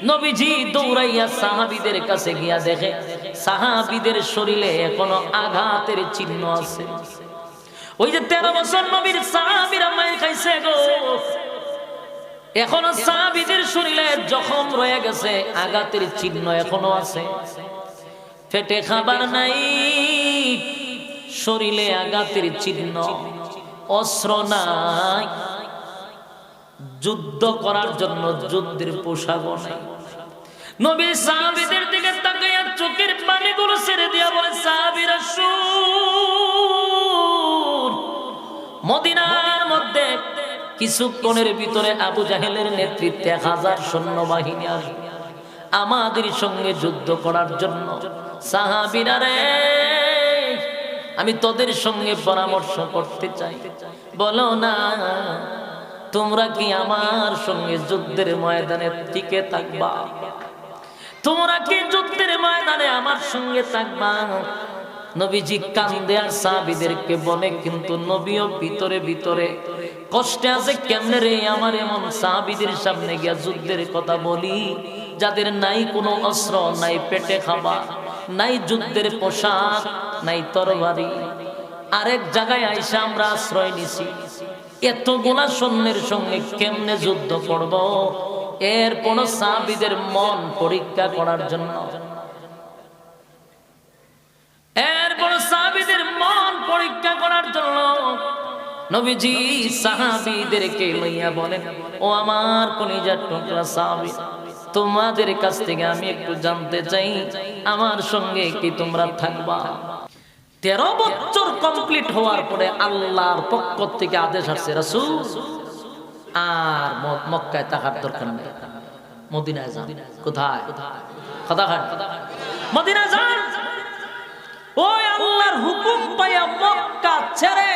নবীজি দৌড়াইয়া সাহাবীদের কাছে গিয়া দেখে সাহাবীদের শরীরে এখনো আঘাতের চিহ্ন আছে। ওই যে 13 বছর নবীর সাহাবীরা মাইর খাইছে গো, এখনো সাহাবীদের শরীরে জখম রয়ে গেছে, আঘাতের চিহ্ন এখনো আছে। পেটে খাবার নাই, শরীরে আঘাতের চিহ্ন, অস্ত্র নাই, যুদ্ধ করার জন্য যুদ্ধের পোশাক নাই। নবী সাহাবীদের দিকে তাকাইয়া চোখের পানিগুলো ছেড়ে দিয়া বলে, সাহাবীরা শুন, মদিনার মধ্যে কিছুক্ষণের ভিতরে আবু জাহেলের নেতৃত্বে 1000 সৈন্যবাহিনী আসবে আমাদের সঙ্গে যুদ্ধ করার জন্য। সাহাবীরা রে, আমি তোদের সঙ্গে পরামর্শ করতে চাই, বলো না তোমরা কি আমার সঙ্গে যুদ্ধের ময়দানে টিকে থাকবা? তোমরা কি যুদ্ধের ময়দানে আমার সঙ্গে থাকবা? নবীজি কান্দে আর সাহাবীদেরকে বলে, কিন্তু নবীও ভিতরে ভিতরে কষ্টে আছে। কেমনে রে আমার এমন সাহাবীদের সামনে গিয়া যুদ্ধের কথা বলি, যাদের নাই কোনো অস্ত্র, নাই পেটে খাবার, নাই যুদ্ধের পোশাক, নাই তরবারি। আরেক জায়গায় আইসা আমরা আশ্রয় নিছি, এতগুলা সৈন্যের সঙ্গে কেমনে যুদ্ধ করব? এরপর সাহাবীদের মন পরীক্ষা করার জন্য, নবীজি সাহাবীদেরকে লইয়া বলেন, ও আমার কলিজার টুকরা সাহাবী, তোমাদের কাছ থেকে আমি একটু জানতে চাই, আমার সঙ্গে কি তোমরা থাকবা? 13 বছর কমপ্লিট হওয়ার পরে আল্লাহর পক্ষ থেকে আদেশ আসছে, রাসূল আর মক্কায় থাকার দরকার নেই, মদিনায় যান। কোথায়? মদিনায় যান। ওই আল্লাহর হুকুম পাইয়া মক্কা ছেড়ে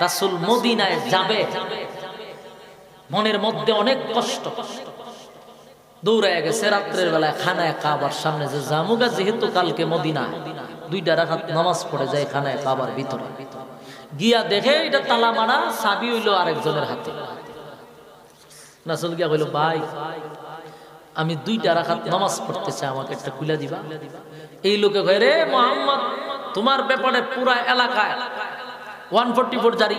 রাসূল মদিনায় যাবে, মনের মধ্যে অনেক কষ্ট, দৌড়ায় গেছে। রাত্রের বেলায় খানায় কাবার সামনে যে জামুগা, যেহেতু কালকে মদিনা 2 রাকাত নামাজ পড়ে যায় খানায় কাবার ভিতরে গিয়া দেখে এটা তালা মারা, চাবি হইল আরেকজনের হাতে। রাসূল গিয়া কইল, ভাই আমি 2 রাকাত নামাজ পড়তে চাই, আমাকে একটা খুলে দিবা? এই লোকে কয়, রে মুহাম্মদ, তোমার ব্যাপারে পুরা এলাকায় 144 জারি,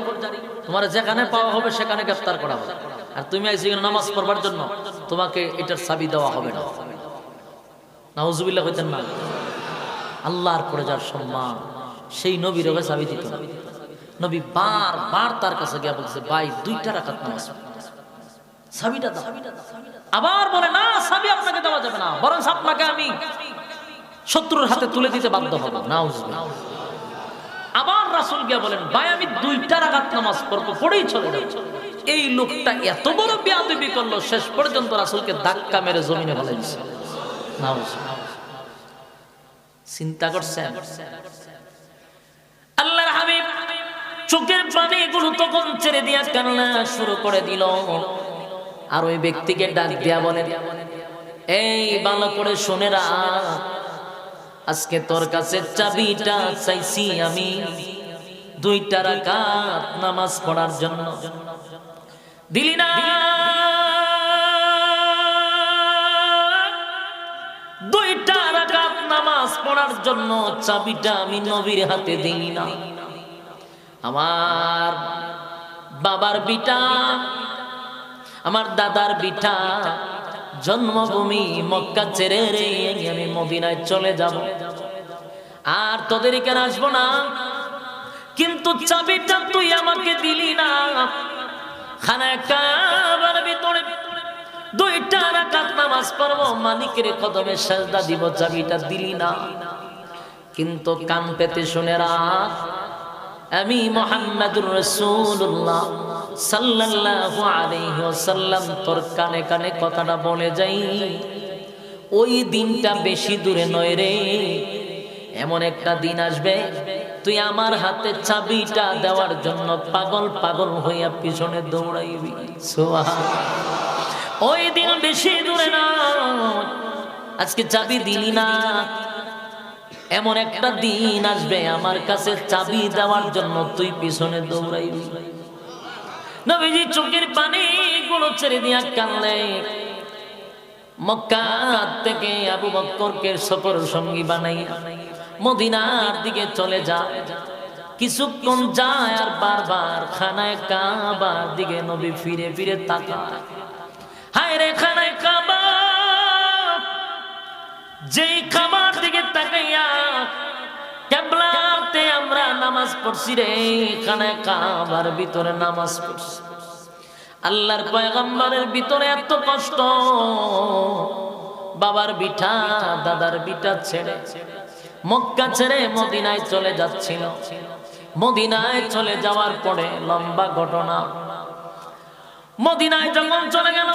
তোমার যেখানে পাওয়া হবে সেখানে গ্রেফতার করা হবে, আর তুমি আইছো এখানে নামাজ পড়বার জন্য, তোমাকে এটার চাবি দেওয়া হবে না। নাউজুবিল্লাহ কইতেন না? আল্লাহর পরে যার সম্মান, সেই নবীর ওকে চাবি দিত না। নবী বারবার তার কাছে গিয়া বলছে, ভাই 2 রাকাত নামাজ, চাবিটা দাও। আবার বলে, না চাবি আপনাকে দেওয়া যাবে না, বরং আপনাকে আমি শত্রুর হাতে তুলে দিতে বাধ্য হব। নাউজুবিল্লাহ। আবার রাসূল গিয়া বলেন, ভাই আমি 2 রাকাত নামাজ পড়বো, পড়েই চলে যাব। এই লোকটা এত বড় বেয়াদবি করলো, শেষ পর্যন্ত রাসূলকে ধাক্কা মেরে জমিনে ফেলে দিয়েছে। নাউজুবিল্লাহ। চিন্তা করছেন? আল্লাহর হাবিব চোখের পানিগুলো তখন ছেড়ে দিয়া কান্না শুরু করে দিল। আর ওই ব্যক্তিকে ডাক দিয়া বলেন, এই ভালো করে শুনে রাখ, আজকে তোর কাছে চাবিটা চাইছি আমি 2 রাকাত নামাজ পড়ার জন্য, দিলি না। 2 রাকাত নামাজ পড়ার জন্য চাবিটা আমি নবীর হাতে দিলি না। আমার বাবার বিটা, আমার দাদার বিটা, জন্মভূমি মক্কা ছেড়ে রে আমি মদিনায় চলে যাব, আর তোদের এখানে আসবো না। কিন্তু চাবিটা তুই আমাকে দিলি না। খানায় কাবার ভিতরে 2 রাকাত নামাজ পড়বো, মালিকের কদমে সাজদা দিব, চাবিটা দিলি না। কিন্তু কান পেতে শুনে রাখ, আমি মুহাম্মাদুর রাসূলুল্লাহ সাল্লাল্লাহু আলাইহি ওয়াসাল্লাম তোর কানে কানে কথাটা বলে যাই, ওই দিনটা বেশি দূরে নয় রে। এমন একটা দিন আসবে, তুই আমার হাতে চাবিটা দেওয়ার জন্য পাগল পাগল হইয়া পিছনে দৌড়াইবি। সুবহানাল্লাহ। ওই দিন বেশি দূরে না, আজকে চাবি দিলি না, এমন একটা দিন আসবে আমার কাছে চাবি দেওয়ার জন্য তুই পিছনে দৌড়াইবি। নবীজি চোখের পানি গুলো ছেড়ে দিয়া কানলে, মক্কা থেকে আবু বকরকে সফর সঙ্গী বানাইয়া মদিনার দিকে চলে যায়। কিছুক্ষণ যায় আর বারবার খানায় কাবার দিকে নবী ফিরে ফিরে তাকায়। হায় রে খানায় কাবা, যেই কাবার দিকে তাকাইয়া কিবলাতে আমরা নামাজ পড়ছি রে, খানায় কাবার ভিতরে নামাজ পড়ছি। আল্লাহর পয়গম্বরের ভিতরে এত কষ্ট, বাবার বিঠা দাদার বিঠা ছেড়ে মক্কা ছেড়ে মদিনায় চলে যাচ্ছিল। মদিনায় চলে যাওয়ার পরে লম্বা ঘটনা, মদিনায় যখন চলে গেল,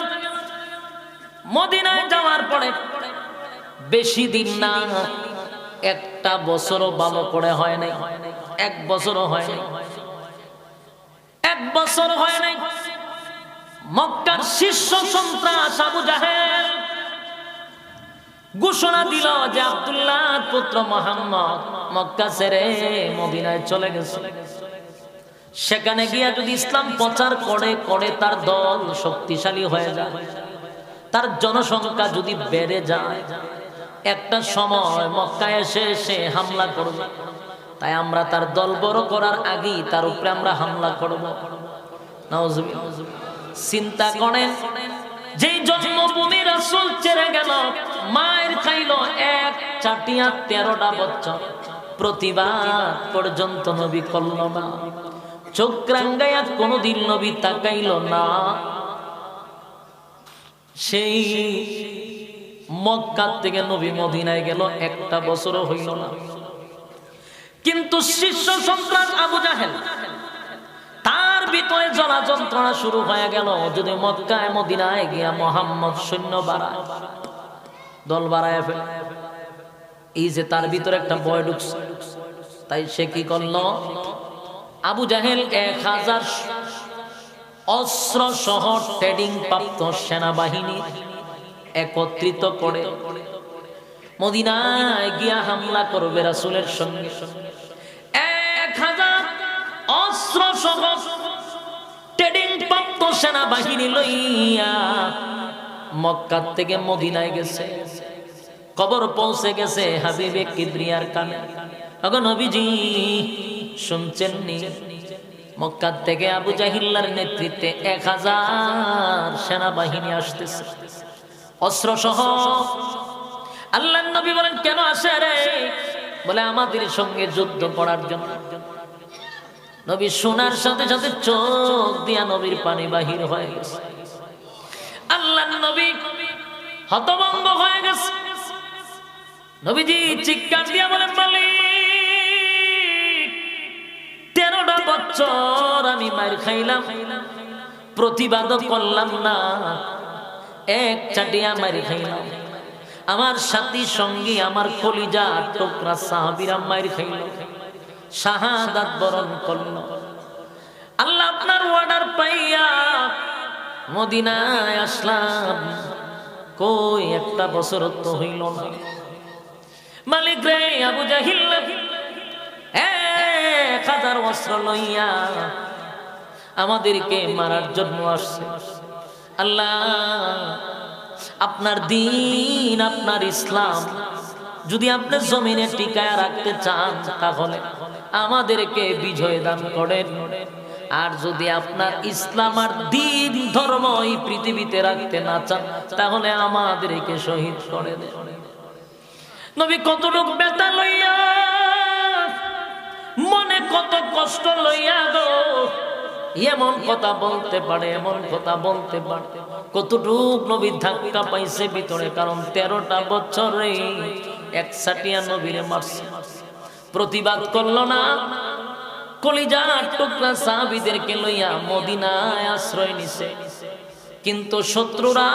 মদিনায় যাওয়ার পরে বেশি দিন না, একটা বছরও ভালো করে হয় নাই, এক বছরও হয় নাই, এক বছর হয় নাই। মক্কার শীর্ষ সন্ত্রাস আবু জাহেল ঘোষণা দিল যে আব্দুল্লাহ পুত্র মুহাম্মদ মক্কা ছেড়ে মদিনায় চলে গেছে। সেখানে গিয়া যদি ইসলাম প্রচার করে তার দল শক্তিশালী হয়ে যায়, তার জনসংখ্যা যদি বেড়ে যায়, একটা সময় মক্কায় এসে সে হামলা করবে। তাই আমরা তার দল বড় করার আগেই তার উপরে আমরা হামলা করব। নাউজুবিল্লাহ। চিন্তা করেন, যেই জন্মভূমি রাসূল ছেড়ে গেল, মায়ের খাইল এক চাটিয়া 13টা বছর, প্রতিবাদ পর্যন্ত নবী করল না, চোখ রাঙ্গাইয়া কোনদিন নবী তাকাইল না। সেই মক্কা থেকে নবী মদিনায় গেল, একটা বছরও হইল না। কিন্তু শীর্ষ সন্ত্রাস আবু জাহেল, তার ভিতরে জ্বলা যন্ত্রণা শুরু হয়ে গেল। যদি মক্কায় মদিনায় গিয়া মুহাম্মদ সৈন্য বাড়ায়, দল বাড়ায় ফেলে, এই যে তার ভিতরে একটা ভয় ঢুকছে। তাই সে কি করল, আবু জাহেল 1000 অস্ত্র সহ ট্রেডিং প্রাপ্ত সেনাবাহিনী একত্রিত করে মদিনায় গিয়া হামলা করবে রাসূলের সঙ্গে। 1000 অস্ত্র সহ ট্রেডিং প্রাপ্ত সেনাবাহিনী লইয়া মক্কা থেকে মদিনায় গেছে। খবর পৌঁছে গেছে হাবিবে কিবরিয়ার কানে। ওগো নবীজি, শুনছেন নি? মক্কা থেকে আবু জাহিল্লার নেতৃত্বে 1000 সেনাবাহিনী আসতেছে অস্ত্র সহ। আল্লাহর নবী বলেন, কেন আসে রে? বলে, আমাদের সঙ্গে যুদ্ধ করার জন্য। নবী শোনার সাথে সাথে চোখ দিয়া নবীর পানি বাহির হয়ে গেছে। আল্লাহর নবী হতভম্ব হয়ে গেছে। নবীজি চিৎকার দিয়া বলেন, মালিক, 13টা বছর আমি মার খাইলাম, প্রতিবাদ করলাম না, এক চাটিয়া মার খাইলাম। আমার সাথী সঙ্গী, আমার কলিজা টুকরা সাহাবীরা মার খাইল, শাহাদাত বরণ করল। আল্লাহ আপনার অর্ডার পাইয়া মদিনায় আসলাম, কই একটা বছর তো হইল না। মালিক রে, আবু জাহিল 1000 অস্ত্র লইয়া আমাদেরকে মারার জন্য আসছে। আল্লাহ, আপনার দিন, আপনার ইসলাম যদি আপনি জমিনে টিকায় রাখতে চান, তাহলে আমাদেরকে বিজয় দান করেন। আর যদি আপনার ইসলাম আর দিন ধর্ম এই পৃথিবীতে রাখতে না চান, তাহলে আমাদেরকে শহীদ করে দেন। নবী কতটুকু ব্যথা লইয়া, মনে কত কষ্ট লইয়া গো এমন কথা বলতে পারে, এমন কথা বলতে পারে। কতটুক নবী ধাক্কা পাইছে ভিতরে, কারণ 13টা বছরে একসাটিয়া নবীরে মারছে, প্রতিবাদ করলো না। কলিজার টুকরা সাহাবীদেরকে লইয়া মদিনায় আশ্রয় নিছে, কিন্তু শত্রুরা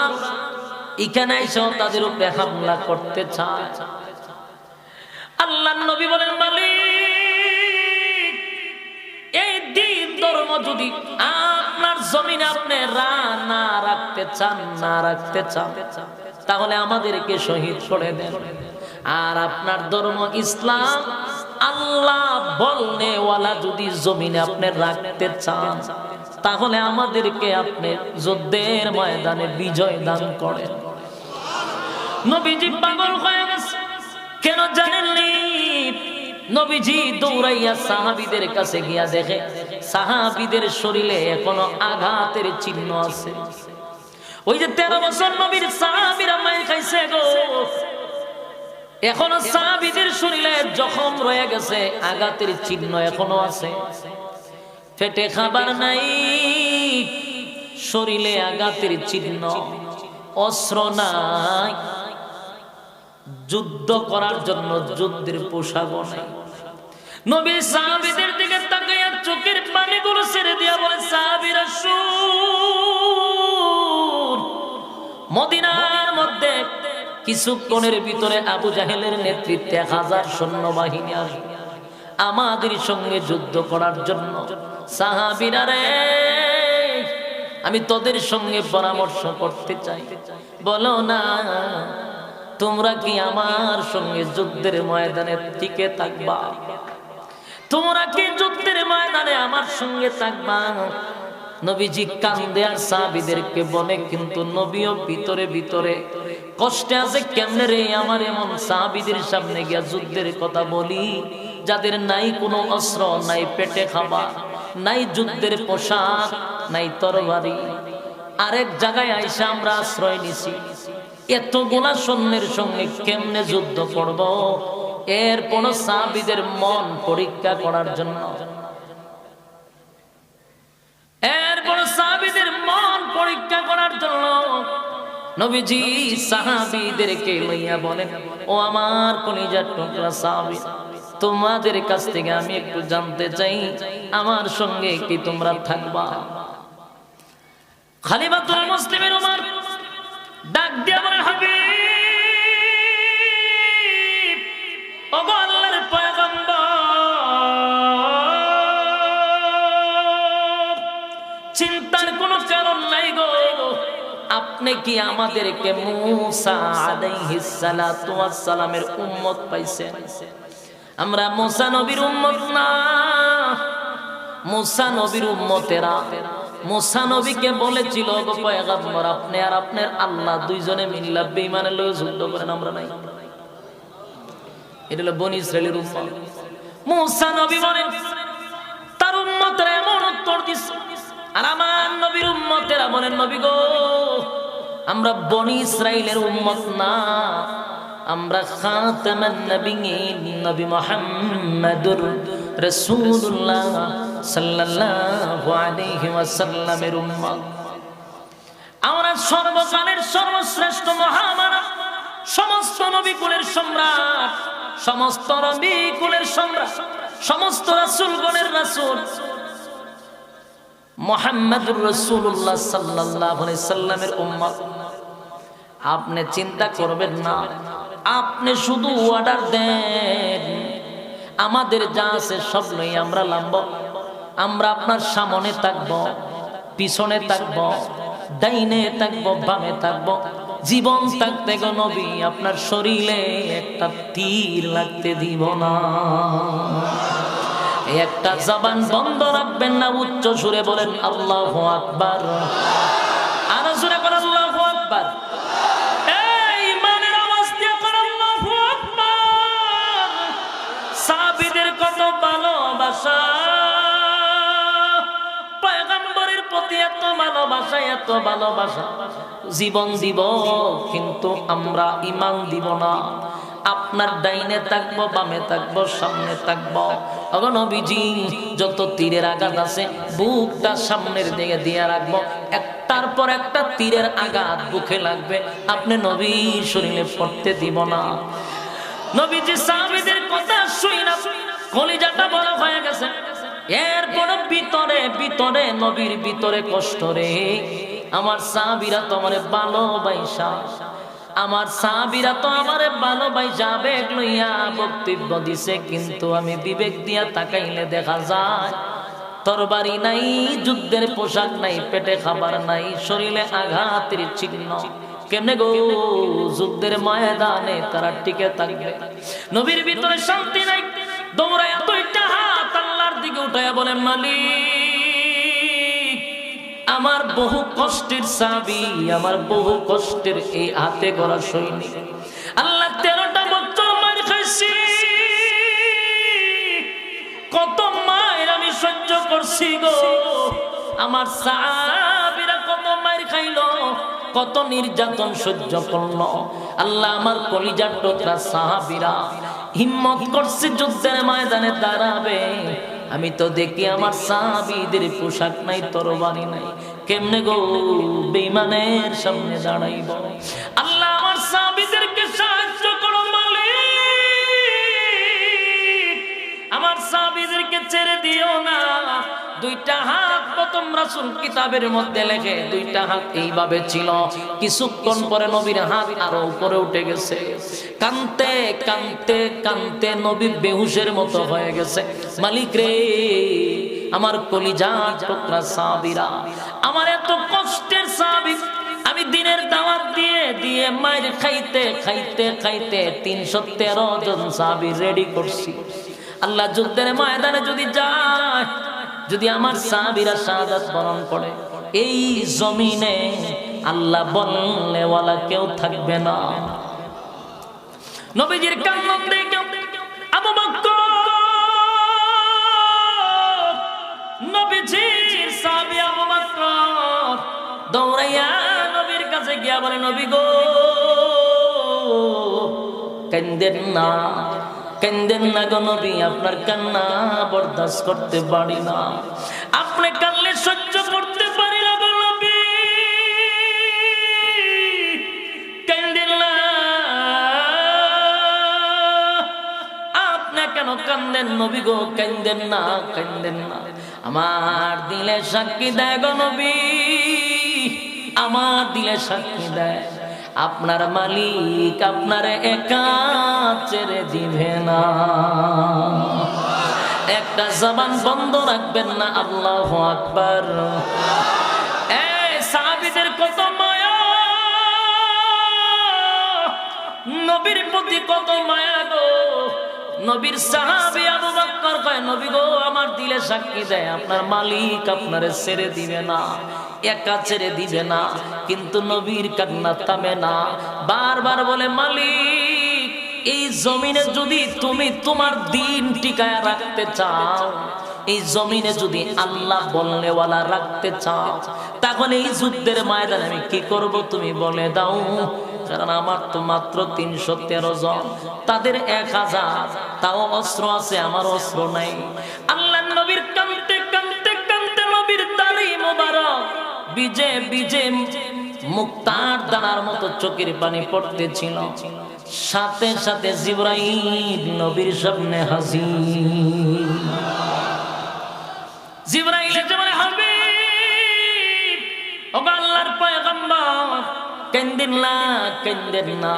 এখানে এসেও তাদের উপরে হামলা করতে চায়। আল্লাহর নবী বলেন, মালিক, এই দিন ধর্ম যদি আপনার জমিনে আপনি না রাখতে চান, তাহলে আমাদেরকে শহীদ করে দেন। আর আপনার ধর্ম ইসলাম, আল্লাহ বলনে ওয়ালা যদি জমিনে আপনি রাখতে চান, তাহলে আমাদেরকে আপনি যুদ্ধের ময়দানে বিজয় দান করেন। নবীজি পাগল হয়ে গেছে। কেন জানেননি? নবীজি দৌড়াইয়া সাহাবীদের কাছে গিয়া দেখে সাহাবীদের শরীরে এখনো আঘাতের চিহ্ন আছে। ওই যে 13 বছর নবীর সাহাবীরা মাইর খাইছে গো, এখনো সাহাবীদের শরীরে জখম রয়ে গেছে, আঘাতের চিহ্ন এখনো আছে। পেটে খাবার নাই, শরীরে আঘাতের চিহ্ন, অস্ত্র নাই, যুদ্ধ করার জন্য যুদ্ধের পোশাক নাই। নবী সাহাবীদের দিকে তাকাইয়া চোখের পানিগুলো ছেড়ে দিয়া বলে, সাহাবীরা শুন, মদিনার মধ্যে কিছুক্ষণের ভিতরে আবু জাহেলের নেতৃত্বে 1000 সৈন্যবাহিনী আসবে আমাদের সঙ্গে যুদ্ধ করার জন্য। সাহাবীরা রে, আমি তোদের সঙ্গে পরামর্শ করতে চাই, বলো না তোমরা কি আমার সঙ্গে যুদ্ধের ময়দানে টিকে থাকবা? তোমরা কি যুদ্ধের ময়দানে আমার সঙ্গে থাকবা? নবীজি কান্দে আর সাহাবীদেরকে বলে, কিন্তু নবীও ভিতরে ভিতরে কষ্টে আছে। কেমনে রে আমার এমন সাহাবীদের সামনে গিয়া যুদ্ধের কথা বলি, যাদের নাই কোনো অস্ত্র, নাই পেটে খাবার, নাই যুদ্ধের পোশাক, নাই তরবারি। আরেক জায়গায় আইসা আমরা আশ্রয় নিছি, এতগুলা সৈন্যের সঙ্গে কেমনে যুদ্ধ করব? এরপর সাহাবীদের মন পরীক্ষা করার জন্য, এরপর সাহাবীদের মন পরীক্ষা করার জন্য নবীজি সাহাবীদেরকে লইয়া বলেন, ও আমার কলিজার টুকরা সাহাবী, তোমাদের কাছ থেকে আমি একটু জানতে চাই, আমার সঙ্গে কি তোমরা থাকবা? খলিফাতুল মুসলিমিন উমর ডাক দিয়া বলেন, হাবিব, ওগো আল্লাহর পয়গম্বর, চিন্তার কোনো কারণ নাই গো। আপনি কি আমাদেরকে মূসা আলাইহিস সালাতু ওয়াস সালামের উম্মত পাইছেন? আমরা মূসা নবীর উম্মত না। মূসা নবীর উম্মতেরা মূসা নবীকে বলেছিল, গো পয়গম্বর, আপনি আর আপনার আল্লাহ দুইজনে মিল্লা বেঈমানের লগে যুদ্ধ করেন, আমরা নাই। এটা হলো বনি ইসরাইলের উম্মত। মূসা নবী বলেন, তার উম্মতেরা এমন উত্তর দিছে। আর আমার নবীর উম্মতেরা বলেন, নবী গো, আমরা বনি ইসরাইলের উম্মত না, আমরা খাতামান নবিয়্যিন নবী মুহাম্মদুর রাসূলুল্লাহ সাল্লাল্লাহু আলাইহি ওয়াসাল্লামের উম্মত। আমরা সর্বকালের সর্বশ্রেষ্ঠ মহামানব, সমস্ত নবীকুলের সম্রাট, সমস্ত নবীকুলের সম্রাট, সমস্ত রাসূলগণের রাসূল মুহাম্মদুর রাসূলুল্লাহ সাল্লাল্লাহু আলাইহি সাল্লামের উম্মত। আপনি চিন্তা করবেন না, আপনি শুধু অর্ডার দেন, আমাদের যা আছে সব লই আমরা লাম্ব। আমরা আপনার সামনে থাকব, পিছনে থাকব, ডাইনে থাকব, বামে থাকব। জীবন থাকতে গো নবী আপনার শরীরে একটা তীর লাগতে দিব না। একটা জবান বন্ধ রাখবেন না, উচ্চ সুরে বলেন আল্লাহু আকবার। আরো সুরে বলেন আল্লাহু আকবার। এই ইমানের আওয়াজ দিয়ে বলেন আল্লাহু আকবার। সাহাবীদের কত ভালোবাসা, পয়গম্বরের প্রতি এত ভালোবাসা, এত ভালোবাসা, জীবন দিব কিন্তু আমরা ঈমান দিব না। আপনার ডাইনে থাকবো, বামে থাকবো, সামনে থাকবো। ওগো নবীজি, যত তীরের আঘাত আছে বুকটা সামনের দিকে দিয়ে রাখবো, একটার পর একটা তীরের আঘাত বুকে লাগবে, আপনি নবীর শরীরে পড়তে দিব না। নবীজি সাহাবীদের কথা শুইনা কলিজাটা বড় হয়ে গেছে। এরপর ভিতরে ভিতরে নবীর ভিতরে কষ্ট রে, আমার সাহাবীরা তো আমারে ভালোবাসা, আমার সাহাবীরা তো আমারে ভালোবাসা আবেগ লইয়া বক্তব্য দিছে, কিন্তু আমি বিবেক দিয়া তাকাইলে দেখা যায় তরবারি নাই, যুদ্ধের পোশাক নাই, পেটে খাবার নাই, শরীরে আঘাতের চিহ্ন। কেমনে গো যুদ্ধের ময়দানে তারা টিকে থাকবে? নবীর ভিতরে শান্তি নাই, দৌড়ায় দুইটা হাত আল্লাহর দিকে উঠায়া বলেন, মালিক আমার বহু কষ্টের সাহাবী, আমার বহু কষ্টের এই হাতে গড়া সৈনিক। আল্লাহ 13টা বছর মার খাইছি, কত মায়ের আমি সহ্য করছি গো। আমার সাহাবীরা কত মার খাইলো, কত নির্যাতন সহ্য করলো। আল্লাহ আমার কলিজার টুকরা সাহাবীরা হিম্মত করছে যুদ্ধের ময়দানে দাঁড়াবে। আমি তো দেখি আমার সাহাবীদের পোশাক নাই, তরবারি নাই, কেমনে গো বেঈমানের সামনে দাঁড়াইব। আল্লাহ আমার সাহাবীদেরকে সাহায্য করো মালিক, আমার সাহাবীদেরকে ছেড়ে দিও না। দুইটা হাত প্রথম রাসূল কিতাবের মধ্যে লেখে দুইটা হাত এইভাবে ছিল, কিছুক্ষণ পরে নবীর হাত আরো উপরে উঠে গেছে। কানতে কানতে কানতে নবী বেহুশের মতো হয়ে গেছে। মালিক রে, আমার কলিজার টুকরা সাহাবীরা, আমার এত কষ্টের সাহাবী, আমি দিনের দাওয়াত দিয়ে দিয়ে মায়ের খাইতে খাইতে খাইতে 313 জন সাহাবী রেডি করছি। আল্লাহ যুদ্ধের ময়দানে যদি যায়, যদি আমার সাহাবীরা শাহাদাত বরণ করে, এই জমিনে আল্লাহ বলনেওয়ালা কেউ থাকবে না। নবীজির কান্না দেখে আবু বকর, নবীজির সাহাবী আবু বকর দৌড়াইয়া নবীর কাছে গিয়া বলে, নবী গো কান্দেন না, কান্দেন না গো নবী, আপনার কান্না বরদাস্ত করতে পারি না, আপনি কান্নলে সহ্য করতে পারি না গো নবী, কান্দেন না। আপনি কেন কান্দেন নবী গো, কান্দেন না, কান্দেন না। আমার দিলে সাক্ষী দেয় গো নবী, আমার দিলে সাক্ষী দেয়, আপনার মালিক আপনারে একা ছেড়ে দিবে না। একটা জবান বন্ধ রাখবেন না, আল্লাহু আকবার। এই সাহাবীদের কত মায়া, নবীর প্রতি কত মায়া গো। নবীর সাহাবী আবু বকর কয়, নবী গো আমার দিলে সাক্ষী দেয়, আপনার মালিক আপনারে ছেড়ে দিবে না, একা ছেড়ে দিবে না। কিন্তু নবীর কান্না থামে না, বারবার বলে, মালিক এই জমিনে যদি তুমি তোমার দিন টিকায় রাখতে চাও, এই জমিনে যদি আল্লাহ বলনেওয়ালা রাখতে চাও, তাহলে এই যুদ্ধের ময়দানে আমি কি করব তুমি বলে দাও। কারণ আমার তো মাত্র 313 জন, তাদের 1000, তাও অস্ত্র আছে, আমার অস্ত্র নাই। আল্লাহ নবীর কাঁদতে কাঁদতে কাঁদতে নবীর দাড়ি মোবারক বিজে বিজে মুক্তার দানার মতো চোখের পানি পড়তেছিল। সাথে সাথে জিবরাইল নবীর সামনে হাজির। জিবরাইল এসে বলে, হাবিব, ও আল্লাহর পয়গম্বর, কান্দেন না, কান্দেন না,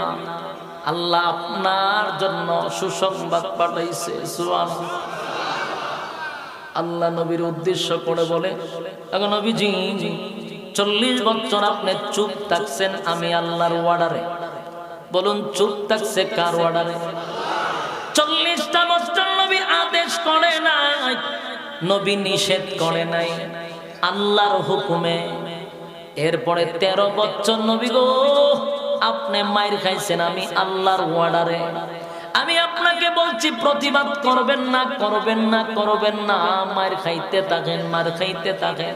আল্লাহ আপনার জন্য সুসংবাদ পাঠাইছে। সুবহানাল্লাহ। আল্লাহ নবীর উদ্দেশ্য করে বলে, এখন নবীজি 40 বছর আপনি চুপ থাকছেন আমি আল্লাহর অর্ডারে। বলুন চুপ থাকছে কার অর্ডারে? 40টা বছর নবী আদেশ করে নাই, নবী নিষেধ করে নাই, আল্লাহর হুকুমে। এরপরে 13 বছর নবী গো আপনি মাইর খাইছেন আমি আল্লাহর অর্ডারে। আমি আপনাকে বলছি প্রতিবাদ করবেন না, করবেন না, করবেন না, মার খাইতে থাকেন, মার খাইতে থাকেন।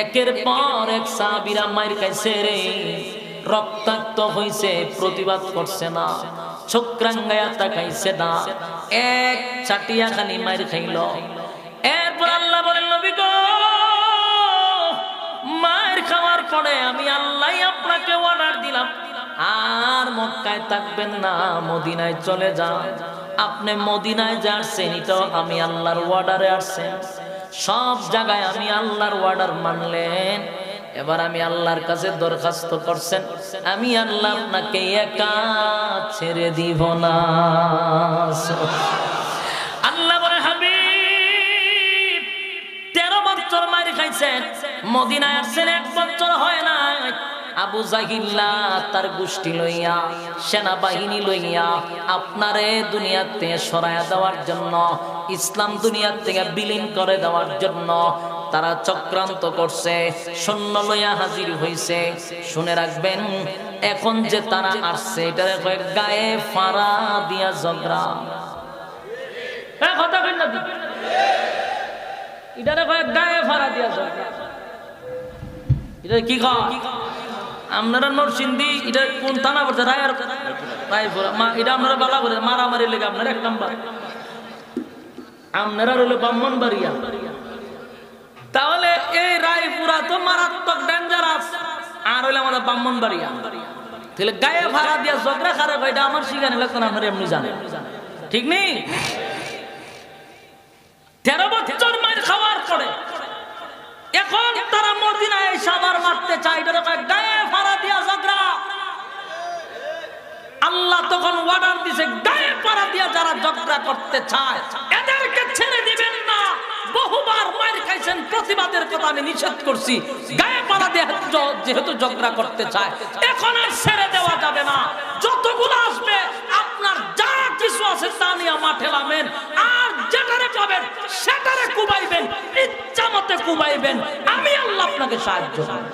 একের পর এক সাহাবীরা মার খাইছে রে, রক্তাক্ত হইছে, প্রতিবাদ করছে না, চোখরাঙ্গায়া তাকাইছে না, এক চাটিয়া খালি মার খাইল। এরপর আল্লাহ বলেন, নবী গো মার খাওয়ার পরে আমি আল্লাহ আপনাকে অর্ডার দিলাম, আর মক্কায় থাকবেন না, মদিনায় চলে যান। আপনি মদিনায় যাচ্ছেন, এটাও আমি আল্লাহর অর্ডারে আসছেন। সব জায়গায় আমি আল্লাহর অর্ডার মানলেন। এবার আমি আল্লাহর কাছে দরখাস্ত করছেন, আমি আল্লাহ আপনাকে একা ছেড়ে দিব না। আল্লাহ বলে, হাবিব 13 বছর মারি খাইছেন, মদিনায় আসছেন 1 বছর হয় না। আবু জাহিল্লা তার গোষ্ঠী লইয়া, সেনাবাহিনী লইয়া আপনারে দুনিয়াতে সরায়া দেওয়ার জন্য, ইসলাম দুনিয়া থেকে বিলীন করে দেওয়ার জন্য তারা চক্রান্ত করছে, সৈন্য লইয়া হাজির হইছে। শুনে রাখবেন, এখন যে তারা আসছে এটারে কয় গায়ে ফাড়া দিয়া ঝগড়া। কথা কই না, এটারে কয় গায়ে ফাড়া দিয়া ঝগড়া। এটা কি কয়? আপনারা নরসিংদী, এটা কোন থানা পড়ছে? রায়পুরা। এটা আপনারা বালা করে মারামারি লেগে আপনার এক নাম্বার। আপনারা রইল ব্রাহ্মণবাড়িয়া। তাহলে এই রায়পুরা তো মারাত্মক ডেঞ্জারাস, আর হইলে আমাদের ব্রাহ্মণবাড়িয়া। তাহলে গায়ে ভাড়া দিয়া ঝগড়া খারাপ, এটা আমার শিখানে লাগতো না, আপনারা এমনি জানেন, ঠিক নেই? 13 বছর মার খাওয়ার পরে এখন তারা মদিনায় সাবার মারতে চায়, এটা গায়ে ভাড়া দিয়া ঝগড়া। আল্লাহ তখন অর্ডার দিছে, গায়ে ভাড়া দিয়া যারা ঝগড়া করতে চায় এদেরকে ছেড়ে দিবেন না। বহুবার মার খাইছেন, প্রতিবাদের কথা আমি নিষেধ করছি। গায়ে ভাড়া দিয়ে যেহেতু ঝগড়া করতে চায়, এখন আর ছেড়ে দেওয়া যাবে না। যতগুলো আসবে আপনার যা কিছু আছে তা নিয়ে মাঠে নামেন, আর যেটারে পাবেন সেটারে কুবাইবেন, ইচ্ছা মতে কুবাইবেন। আমি আল্লাহ আপনাকে সাহায্য করব।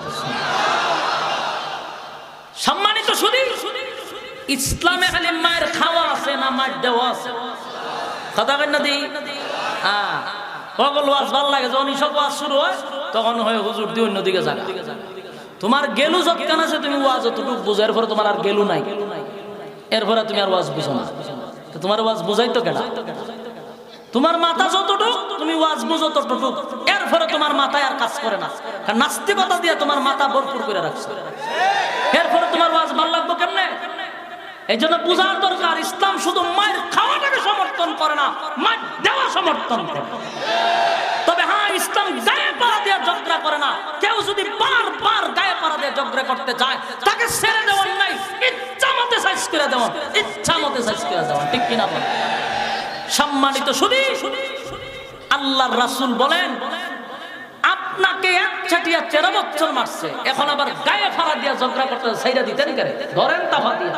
সম্মানিত শুধু ইসলামে খালি মায়ের খাওয়া আছে না মার দেওয়া আছে? কথা কেন না দিই? সকল ওয়াজ ভাল লাগে, যখন সব ওয়াজ শুরু হয় তখন হয় হুজুর দিয়ে অন্যদিকে যাবে। তোমার গেলু যতক্ষণ আছে তুমি ওয়াজ যতটুকু বুঝো, এরপরে তোমার আর গেলু নাই, এরপরে তুমি আর ওয়াজ বুঝো না। তোমার ওয়াজ বুঝাই তো কেনা? তোমার মাথা যতটুক তুমি ওয়াজ বুঝো ততটুক, এরপরে তোমার মাথায় আর কাজ করে না। কারণ নাস্তিকতা দিয়ে তোমার মাথা ভরপুর করে রাখছে, এরপরে তোমার ওয়াজ ভালো লাগবে কেমনে? এই জন্য বুঝার দরকার, ইসলাম শুধু মায়ের খাওয়াটাকে সমর্থন করে না, মায়ের দেওয়া সমর্থন করে। তবে হ্যাঁ, ইসলাম গায়ে পাড়া দিয়ে ঝগড়া করে না। কেউ যদি বারবার গায়ে পাড়া দিয়ে ঝগড়া করতে চায়, তাকে ছেড়ে দেওয়ার নাই, ইচ্ছা মতে সাইজ করে দেওয়া, ইচ্ছা মতে সাইজ করে দেওয়া, ঠিক কিনা বলেন? সম্মানিত শুধু আল্লাহর রাসূল বলেন, আপনাকে একচাটিয়া 13 বছর মারছে, এখন আবার গায়ে ফাড়া দিয়ে ঝগড়া করতে ছাইড়া দিতেন কেন? ধরেন তাফা দিয়া।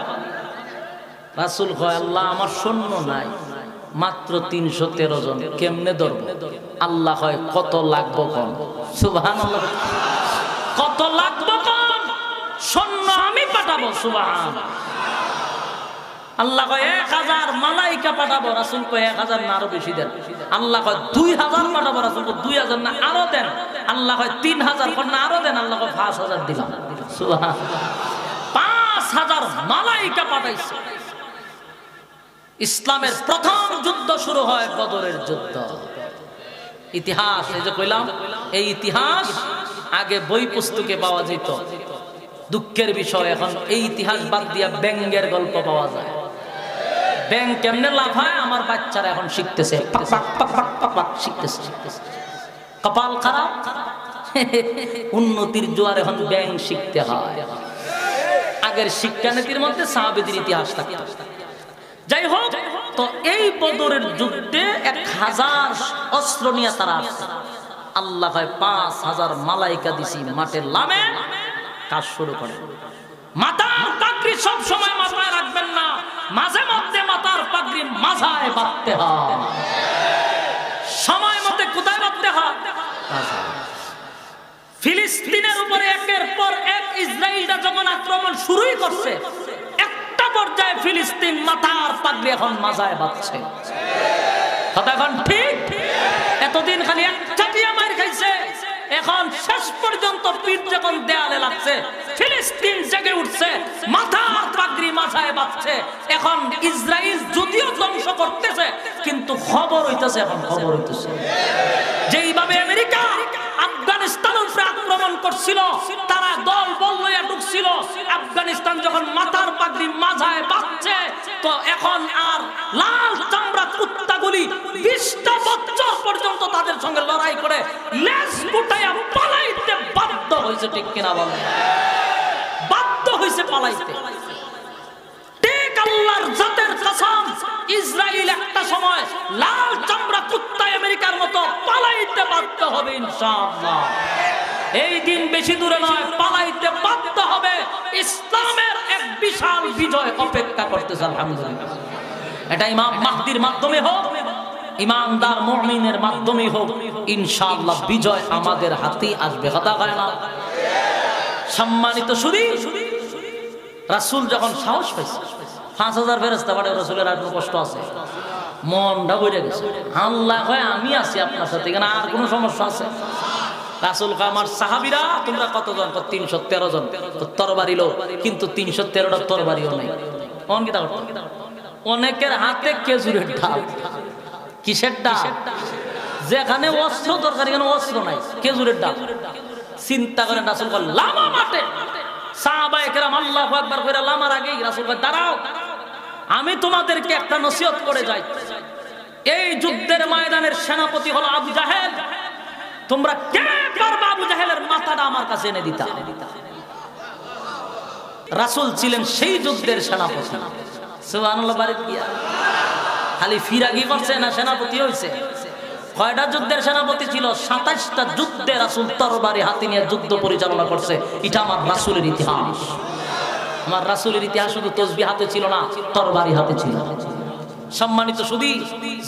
রাসূল কয়, আল্লাহ আমার সৈন্য নাই, মাত্র 313 জন, কেমনে ধরব? আল্লাহ হয় কত লাগবো কোন? সুবহানাল্লাহ। কত লাগবো কোন? সৈন্য আমি পাঠাবো। সুবহানাল্লাহ। আল্লাহ কয় 1000 মালাইকা পাঠাবো। রাসূল কয় 1000 না আরো বেশি দেন। আল্লাহ কয় 2000 পাঠাবো। রাসূল কয় 2000 না আরো দেন। আল্লাহ কয় 3000 কয় না আরো দেন। আল্লাহ কয় 5000 দিলাম। সুবহানাল্লাহ। 5000 মালাইকা পাঠাইছে। ইসলামের প্রথম যুদ্ধ শুরু হয় বদরের যুদ্ধ। ইতিহাস এই যে কইলাম, এই ইতিহাস আগে বই পুস্তকে পাওয়া যেত। দুঃখের বিষয়, এখন এই ইতিহাস বাদ দিয়া ব্যাঙের গল্প পাওয়া যায়। ব্যাঙ কেমনে লাফায় আমার বাচ্চারা এখন শিখতেছে, শিখতেছে। কপাল খারাপ, উন্নতির জোয়ার এখন ব্যাঙ শিখতে হয়। আগের শিক্ষানীতির মধ্যে সাহাবীদের ইতিহাস থাকতো। যাই হোক, তো এই বদরের যুদ্ধে 1000 অস্ত্র নিয়ে তারা আসছে। আল্লাহ 5000 মালাইকা দিছি, মাঠে লামে কাজ শুরু করে। মাথার পাগড়ি সব সময় মাথায় রাখবেন না, মাঝে মধ্যে মাথার পাগড়ি মাথায় বাঁধতে হয়। সময় মতে কোথায় বাঁধতে হয়? ফিলিস্তিনের উপরে একের পর এক ইসরায়েলরা যখন আক্রমণ শুরুই করছে, একটা পর্যায়ে ফিলিস্তিন মাথার পাগড়ি এখন মাথায় বাঁধছে। কথা এখন ঠিক? এতদিন খালি একচাটিয়া মার খাইছে, এখন শেষ পর্যন্ত পিঠ যখন দেয়ালে লাগছে, ফিলিস্তিন জেগে উঠছে, মাথার পাগড়ি মাথায় বাঁধছে। এখন ইসরায়েল যদিও ধ্বংস করতেছে, কিন্তু খবর হইতেছে, এখন খবর হইতেছে যেইভাবে আমেরিকা আফগানিস্তানের উপরে আক্রমণ করছিল, তারা দল বল লইয়া ঢুকছিল। আফগানিস্তান যখন মাথার পাগড়ি মাথায় বাঁধছে, তো এখন আর লাল চামড়া কুত্তাগুলি 20টা বছর পর্যন্ত তাদের সঙ্গে লড়াই করে লেজ গুটাইয়া পালাইতে বাধ্য হয়েছে। ঠিক কিনা বলেন? বাধ্য হয়েছে পালাইতে। ঠিক আল্লাহর জাতের কসম, ইসরায়েল একটা সময় লাল চামড়া কুত্তা আমেরিকার মতো পালাইতে বাধ্য হবে ইনশাআল্লাহ। এই দিন বেশি দূরে নয়, পালাইতে বাধ্য হবে। ইসলামের এক বিশাল বিজয় অপেক্ষা করতেছে। আলহামদুলিল্লাহ। এটা ইমাম মাহদির মাধ্যমে হোক, ইমানদার মুমিনের মাধ্যমে হোক, ইনশাআল্লাহ বিজয় আমাদের হাতেই আসবে। কথা কয় না? সম্মানিত শুধু রাসূল যখন সাহস পাইছে 5000 ফেরেশতা পাঠায়, রাসূলের আর কোনো কষ্ট আছে? মনটা বইরে গেছে। আল্লাহ কয় আমি আছি আপনার সাথে, এখানে আর কোনো সমস্যা আছে? রাসূল কয় আমার সাহাবীরা তোমরা কতজন? 313 জন। তো তরবারি লো, কিন্তু 313টা তরবারিও নাই। কোন কিতা করতে? অনেকের হাতে খেজুরের ডাল। কিসের ডাল? যেখানে অস্ত্র দরকার এখানে অস্ত্র নাই, খেজুরের ডাল। চিন্তা করেন, রাসূল কয় লামা মাঠে। সাহাবায়ে কেরাম আল্লাহু আকবার কইরা লামার আগেই রাসূল কয় দাঁড়াও, আমি তোমাদেরকে একটা নসিহত করে যাই। এই যুদ্ধের ময়দানের সেনাপতি হলো আবু জাহেল। তোমরা কে পারবা আবু জাহেলের মাথাটা আমার কাছে এনে দিতা? রাসূল ছিলেন সেই যুদ্ধের সেনাপতি। সুবহানাল্লাহ। বাড়িতে গিয়া খালি ফিরাগি করছে না সেনাপতি হইছে? কয়টা যুদ্ধের সেনাপতি ছিল? 27টা যুদ্ধে রাসূল তরবারি হাতে নিয়ে যুদ্ধ পরিচালনা করছে। এটা আমার রাসূলের ইতিহাস। আমার রাসূলের ইতিহাস শুধু তাসবিহ হাতে ছিল না, তরবারি হাতে ছিল। সম্মানিত শুধু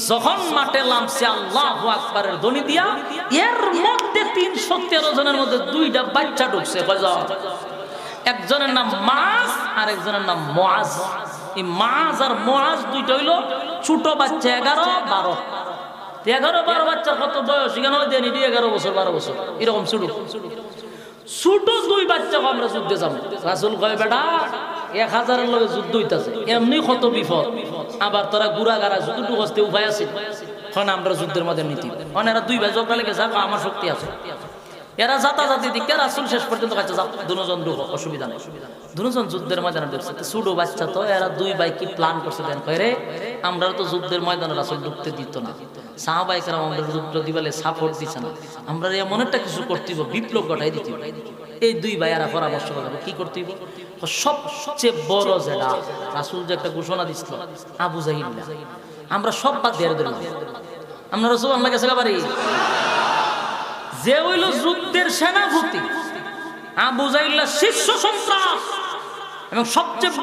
যখন মাঠে নামছে আল্লাহু আকবারের ধ্বনি দিয়া, এর মধ্যে 313 জনের মধ্যে 2টা বাচ্চা ঢুকছে। কয়জন? একজনের নাম মাস আর একজনের নাম মুআজ। এই মাস আর মুআজ দুইটা হইলো ছোট বাচ্চা, 11-12। 11-12 বাচ্চার কত বয়স? এখানে দেন 11 বছর 12 বছর এরকম ছোট ছোট 2 বাচ্চাকে আমরা যুদ্ধে যাবো। রাসূল কয় বেটা 1000-এর লগে যুদ্ধ হইতাছে, এমনি কত বিপদ, আবার তোরা গুড়াগাড়া যতটুকু হস্তে উপায় আছে এখন আমরা যুদ্ধের মধ্যে নীতি। মানে এরা 2 ভাই জগড়া লেগে যাক, আমার শক্তি আছে। এরা জাতাজাতি দিকে রাসূল শেষ পর্যন্ত কাছে যাও, দুজন ঢুকো, অসুবিধা নেই। দুজন যুদ্ধের ময়দানে ঢুকছে। ছোট বাচ্চা তো, এরা 2 ভাই কি প্ল্যান করছে দেন, কয় রে আমরা তো যুদ্ধের ময়দানে রাসূল ঢুকতে দিত না, সাহাবায়ে কেরাম আমাদের যুদ্ধ দিবালে সাপোর্ট দিছে না, আমরা এমন একটা কিছু করতে হইব, বিপ্লব ঘটাই দিতে হইব। এই 2 ভাইয়ারা পরামর্শ করবে কি করতে হইব। সবচেয়ে বড় যেটা রাসূল যে একটা ঘোষণা দিছিল, আবু জাহিল আমরা সব বাদ দিয়ে দিলাম, আমরা রাসূল আল্লাহর কাছে পারি। যে হইল যুদ্ধের সেনাপতি আবু জাহিল শীর্ষ সন্ত্রাস এবং সবচেয়ে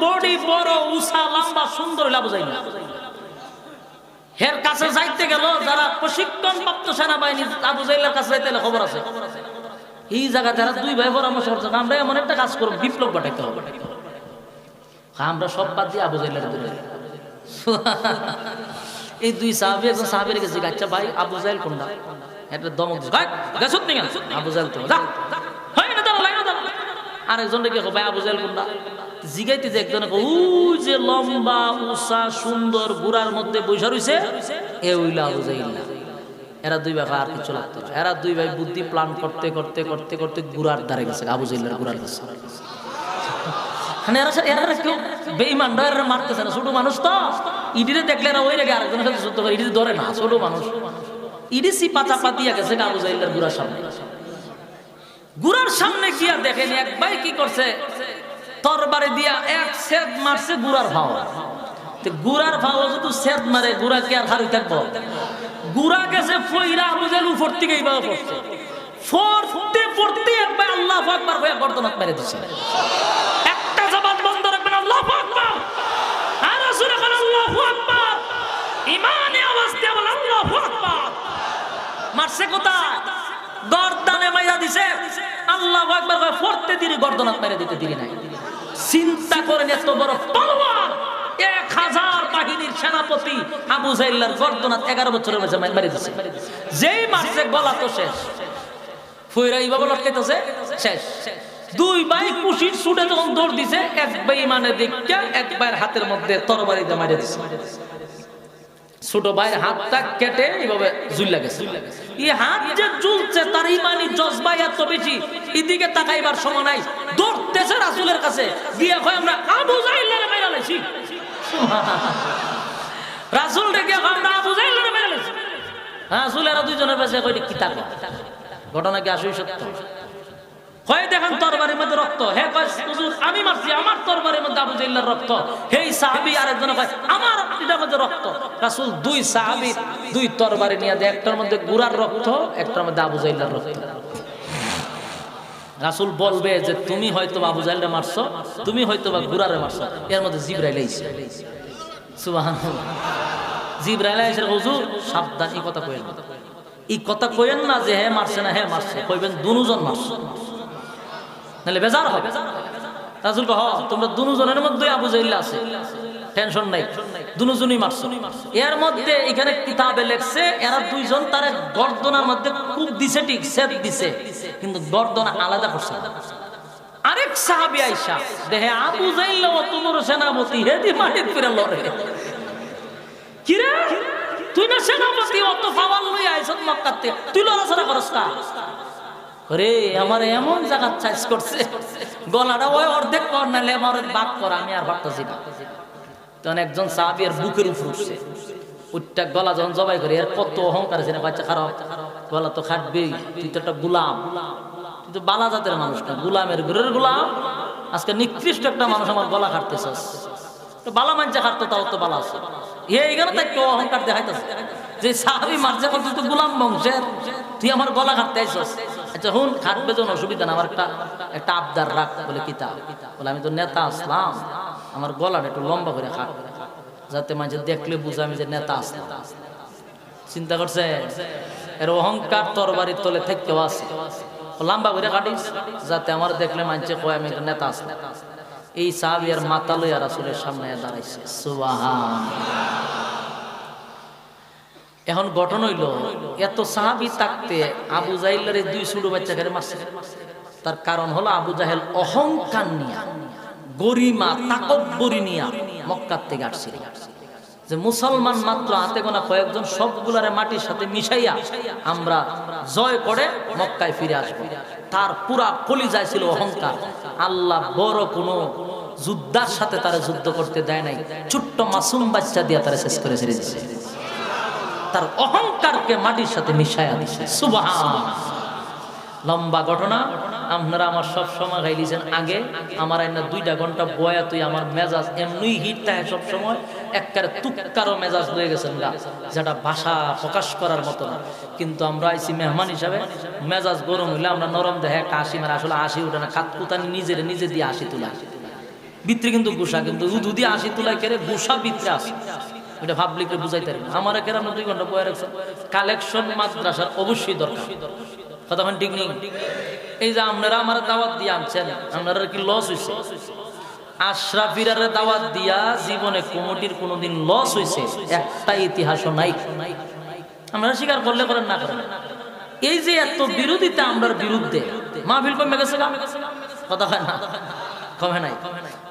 বড় উঁচা লম্বা সুন্দর হইল আবু জাহিল। এর কাছে যাইতে গেল যারা প্রশিক্ষণপ্রাপ্ত সেনাবাহিনী, আবু জাহিলের কাছে যাইতে গেলে খবর আছে। এই জায়গা যারা 2 ভাই পরামর্শ করছে আমরা এমন একটা কাজ করব, বিপ্লব ঘটাইতে হবে। আমরা সব বাদ দিয়ে আবু জাহিলের দূরে। এই 2 সাহাবী একজন সাহাবীর কাছে আচ্ছা ভাই আবু জাহিল কোনটা? এটা দমক গেছত নি কেন? আবু জাহিল তো যা হয় না, দাঁড়া লাইন দাঁড়া। আরেকজন রেখে ভাই আবু জাহিল কোনটা? জিগাইতে যে একজনে ওই যে লম্বা উঁচা সুন্দর গুড়ার মধ্যে বৈশা রইছে, এ হইল আবু জাহিল। এরা 2 ভাই আর কিছু লাগতো না। এরা 2 ভাই বুদ্ধি প্ল্যান করতে করতে করতে করতে গুড়ার ধারে গেছে, আবু জাহিলের গুড়ার কাছে। এরা কেউ বেঈমান এরা মারতেছে না, ছোট মানুষ তো ইডিরে দেখলে এরা ওই রেগে আরেকজনের সাথে যুদ্ধ করে, ইডিরে ধরে না, ছোট মানুষ। ইডি সিপা চাপা দিয়া গেছে আবু জাহিলের গুড়ার সামনে। গুড়ার সামনে গিয়া দেখেন এক ভাই কি করছে, তরবারি দিয়া এক সেদ মারছে গুড়ার ভাও। গুড়ার ভাও যদি সেদ মারে গুড়া কি আর হারি থাকবো? গুড়া গেছে ফইরা আবু জাহিল উপর থেকে এইভাবে পড়ছে, পড়তে একবার আল্লাহু আকবার হয়ে গর্দনাত মেরে দিছে। একটা জবান বন্ধ রাখবেন, আল্লাহু আকবার, আর রাসূল বলেন আল্লাহু আকবার, ঈমানে আওয়াজ দিয়ে বলেন আল্লাহু আকবার। মারছে কোথায়? গর্দানে মাইরা দিছে। আল্লাহু আকবার কয় পড়তে দিরি গর্দনাত মেরে দিতে দিরি নাই। চিন্তা করেন এত বড় তলোয়ার 1000 বাহিনীর সেনাপতি আবু জাহিলের গর্দনাত 11 বছরের মাঝে মেরে দিছে। যেই মারছে গলা তো শেষ, ফইরা এইভাবে লটকাইতেছে শেষ। 2 ভাই কুশির ছুটে যখন দৌড় দিছে, এক বেঈমানের দিকে এক ভাইয়ের হাতের মধ্যে তরবারি দিয়ে মেরে দিছে। ছোট ভাইয়ের হাতটা কেটে এইভাবে ঝুলে গেছে। এই হাত যে ঝুলছে তার ইমানি জজবা এত বেশি, এদিকে তাকাইবার সময় নাই, দৌড়তেছে রাসূলের কাছে গিয়ে কয় আমরা আবু জাহিলের মেরে লাইছি। রাসূল ডেকে আমরা আবু জাহিলের মেরে লাইছি। রাসূলেরা 2 জনের কাছে কই কি তাকো ঘটনা কি আসলে সত্য? কয় দেখেন তরবারির মধ্যে রক্ত। হে কয় হুজুর আমি মারছি, আমার তরবারির মধ্যে আবু জাহিলের রক্ত। হেই সাহাবী আরেকজন কয় আমার এটার মধ্যে রক্ত। রাসূল 2 সাহাবী 2 তরবারি নিয়ে দেয়, একটার মধ্যে গুড়ার রক্ত, একটার মধ্যে আবু জাহিলের রক্ত। রাসূল বলবে যে তুমি হয়তো আবু জাহিলরে মারছো, তুমি হয়তো বা গুড়ারে মারছো। এর মধ্যে জিবরাইল আইছে। সুবহানাল্লাহ। জিবরাইল আইছে, হুজুর সাবধান, এই কথা কইেন। এই কথা কইেন না যে হ্যাঁ মারছে না, হ্যাঁ মারছে, কইবেন দুজন মারছে, নাহলে বেজার হবে। রাসূল কহ তোমরা দুজনের মধ্যে আবু জাহেল আছে, টেনশন নাই, দুজনই মারছে। এর মধ্যে এখানে কিতাবে লেখছে এরা দুইজন তার গর্দনার মধ্যে কূপ দিছে, ঠিক সেদ দিছে, কিন্তু গর্দনা আলাদা করছে। আরেক সাহাবী আয়েশা দেখে আবু জাহেল অত বড় সেনাপতি, হেদি মাটির ফিরে লড়ে, কি রে তুই না সেনাপতি, অত পাওয়ার লই আইছত মক্কাতে, তুই লড়াছড়া করস না? ওরে আমার এমন জায়গা চাইজ করছে, গলাটা ওই অর্ধেক কর, নালে আমার বাক কর, আমি আর ভাবতেছি না। তখন একজন সাহাবী এর বুকের উপর উঠছে, উঠটা গলা যখন জবাই করে, এর কত অহংকার আছে না, বাচ্চা খারাপ, গলা তো খাটবেই, তুই তো একটা গুলাম, তুই তো বালা জাতের মানুষ না, গুলামের ঘরের গুলাম, আজকে নিকৃষ্ট একটা মানুষ আমার গলা কাটতেছস, বালা মানছে কাটতো, তাও তো বালা আছে, এইখানে তাই কেউ অহংকার দেখাইতেছে যে সাহাবী মারছে, তুই তো গুলাম বংশের, তুই আমার গলা কাটতে আইছস। আচ্ছা হুন, খাটবে যখন অসুবিধা না, আমার একটা আবদার রাখ। বলে কিতা? বলে আমি তো নেতা আসলাম, আমার গলাটা একটু লম্বা করে খাট, যাতে মাঝে দেখলে বুঝে আমি যে নেতা আসলাম। চিন্তা করছে এর অহংকার তরবারির তলে থেকেও আছে, লম্বা করে কাটিস যাতে আমার দেখলে মানছে কয় আমি নেতা আসলাম। এই সাহাবী আর মাথা লইয়া রাসূলের সামনে দাঁড়াইছে, সুবহানাল্লাহ। এখন গঠন হইল এত সাহাবী থাকতে আবু জাহেলের দুই ছোট বাচ্চাকে মারছে। তার কারণ হলো আবু জাহেল অহংকার নিয়া, গরিমা তাকব্বুরি নিয়া মক্কার থেকে আসছিল, যে মুসলমান মাত্র হাতে গোনা কয়েকজন, সবগুলারে মাটির সাথে মিশাইয়া আমরা জয় করে মক্কায় ফিরে আসবো। তার পুরা কলিজায় ছিল অহংকার। আল্লাহ বড় কোনো যোদ্ধার সাথে তারা যুদ্ধ করতে দেয় নাই, ছোট্ট মাসুম বাচ্চা দিয়া তারা শেষ করে ছেড়ে দিচ্ছে। তার অহংকারকে মাটির সাথে মিশাইয়া দিছে, সুবহানাল্লাহ। লম্বা ঘটনা, আপনারা আমার সব সময় গাইলিছেন আগে, আমার আইনা 2 ঘন্টা বয়া, তুই আমার মেজাজ এমনি হিট থাকে সব সময়, একবারে তুক্কারও মেজাজ হয়ে গেছেন গা, যেটা ভাষা প্রকাশ করার মতো না। কিন্তু আমরা আইছি মেহমান হিসাবে, মেজাজ গরম হইলে আমরা নরম দেহে একটা হাসি মারে, আসলে হাসি উঠে না, কাতকুতানি নিজে দিয়ে হাসি তুলা, ভিতরে কিন্তু গুসা, কিন্তু উদু দিয়ে হাসি তুলাই কেড়ে গুসা ভিতরে আসে, এটা পাবলিককে বুঝাইতে পারি না। আমার একের আমরা 2 ঘন্টা বয়ে রাখছেন। কালেকশন মাদ্রাসার অবশ্যই দরকার, কতক্ষণ ঠিক নেই। এই যে আপনারা আমার দাওয়াত দিয়ে আনছেন, আপনারা কি লস হয়েছে? আশরাফিরারে দাওয়াত দিয়া জীবনে কমিটির কোনোদিন লস হয়েছে একটা ইতিহাসও নাই। আপনারা স্বীকার করলে করেন, না করেন। এই যে এত বিরোধিতা আমরার বিরুদ্ধে, মাহফিল কমে গেছে, কথা হয় না, কমে নাই।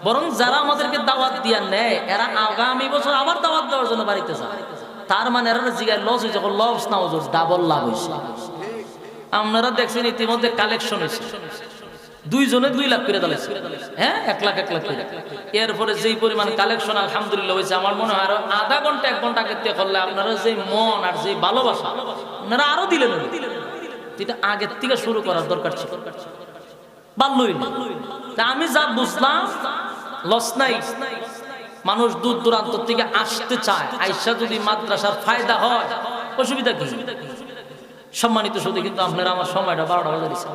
বরং যারা আমাদেরকে দাওয়াত দিয়া নেয়, এরা আগামী বছর আবার দাওয়াত দেওয়ার জন্য বাড়িতে যায়। তার মানে এরা জিগায় লস হয়েছে, লস না হয়েছে, ডাবল লাভ হয়েছে। আপনারা দেখছেন ইতিমধ্যে কালেকশন হয়েছে, 2 জনে 2 লাখ করে দিয়েছে, হ্যাঁ 1 লাখ করে। এরপরে যেই পরিমাণ কালেকশন আলহামদুলিল্লাহ হয়েছে, আমার মনে হয় আরো আধা ঘন্টা 1 ঘন্টা আগে থেকে করলে আপনারা যে মন আর যে ভালোবাসা আপনারা আরো দিলেন, এটা আগের থেকে শুরু করার দরকার ছিল। বাল্যই না, আমি যা বুঝলাম লস নাই। মানুষ দূর দূরান্ত থেকে আসতে চায়, আইসা যদি মাদ্রাসার ফায়দা হয় অসুবিধা কি? সম্মানিত শুধু, কিন্তু আপনারা আমার সময়টা 12টা বাজে দিচ্ছে,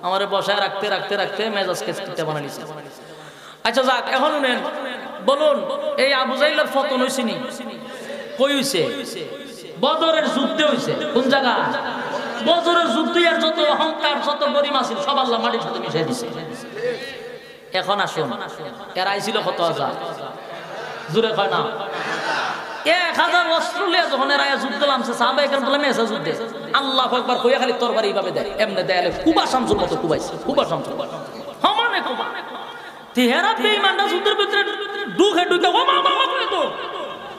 আমার বসায় রাখতে রাখতে রাখতে মেজাজ কেসটা বানাই দিচ্ছে। আচ্ছা যাক, এখন নেন, বলুন এই আবু জাহেলের পতন হয়েছে নি? কই হয়েছে? বদরের যুদ্ধে হয়েছে। কোন জায়গা? বদরের যুদ্ধে। আর যত অহংকার, যত গরিমা ছিল সব আল্লাহ মাটির সাথে মিশিয়ে দিছে। এখন আসুন, এর আইছিল কত হাজার? জুড়ে কয় না, 1000 অস্ট্রেলিয়া যখন এরা যুদ্ধ নামছে, সাহাবায়ে কেরাম বলে মেসা যুদ্ধে আল্লাহু আকবার কইয়া খালি তরবারি এইভাবে দেয়, এমনে দেয়ালে কুবা শামসুর মতো কুবাইছে, কুবা শামসুর সমানে কুবা। তেহারা বেঈমানরা যুদ্ধের ভিতরে ঢুকে ও মা করে তো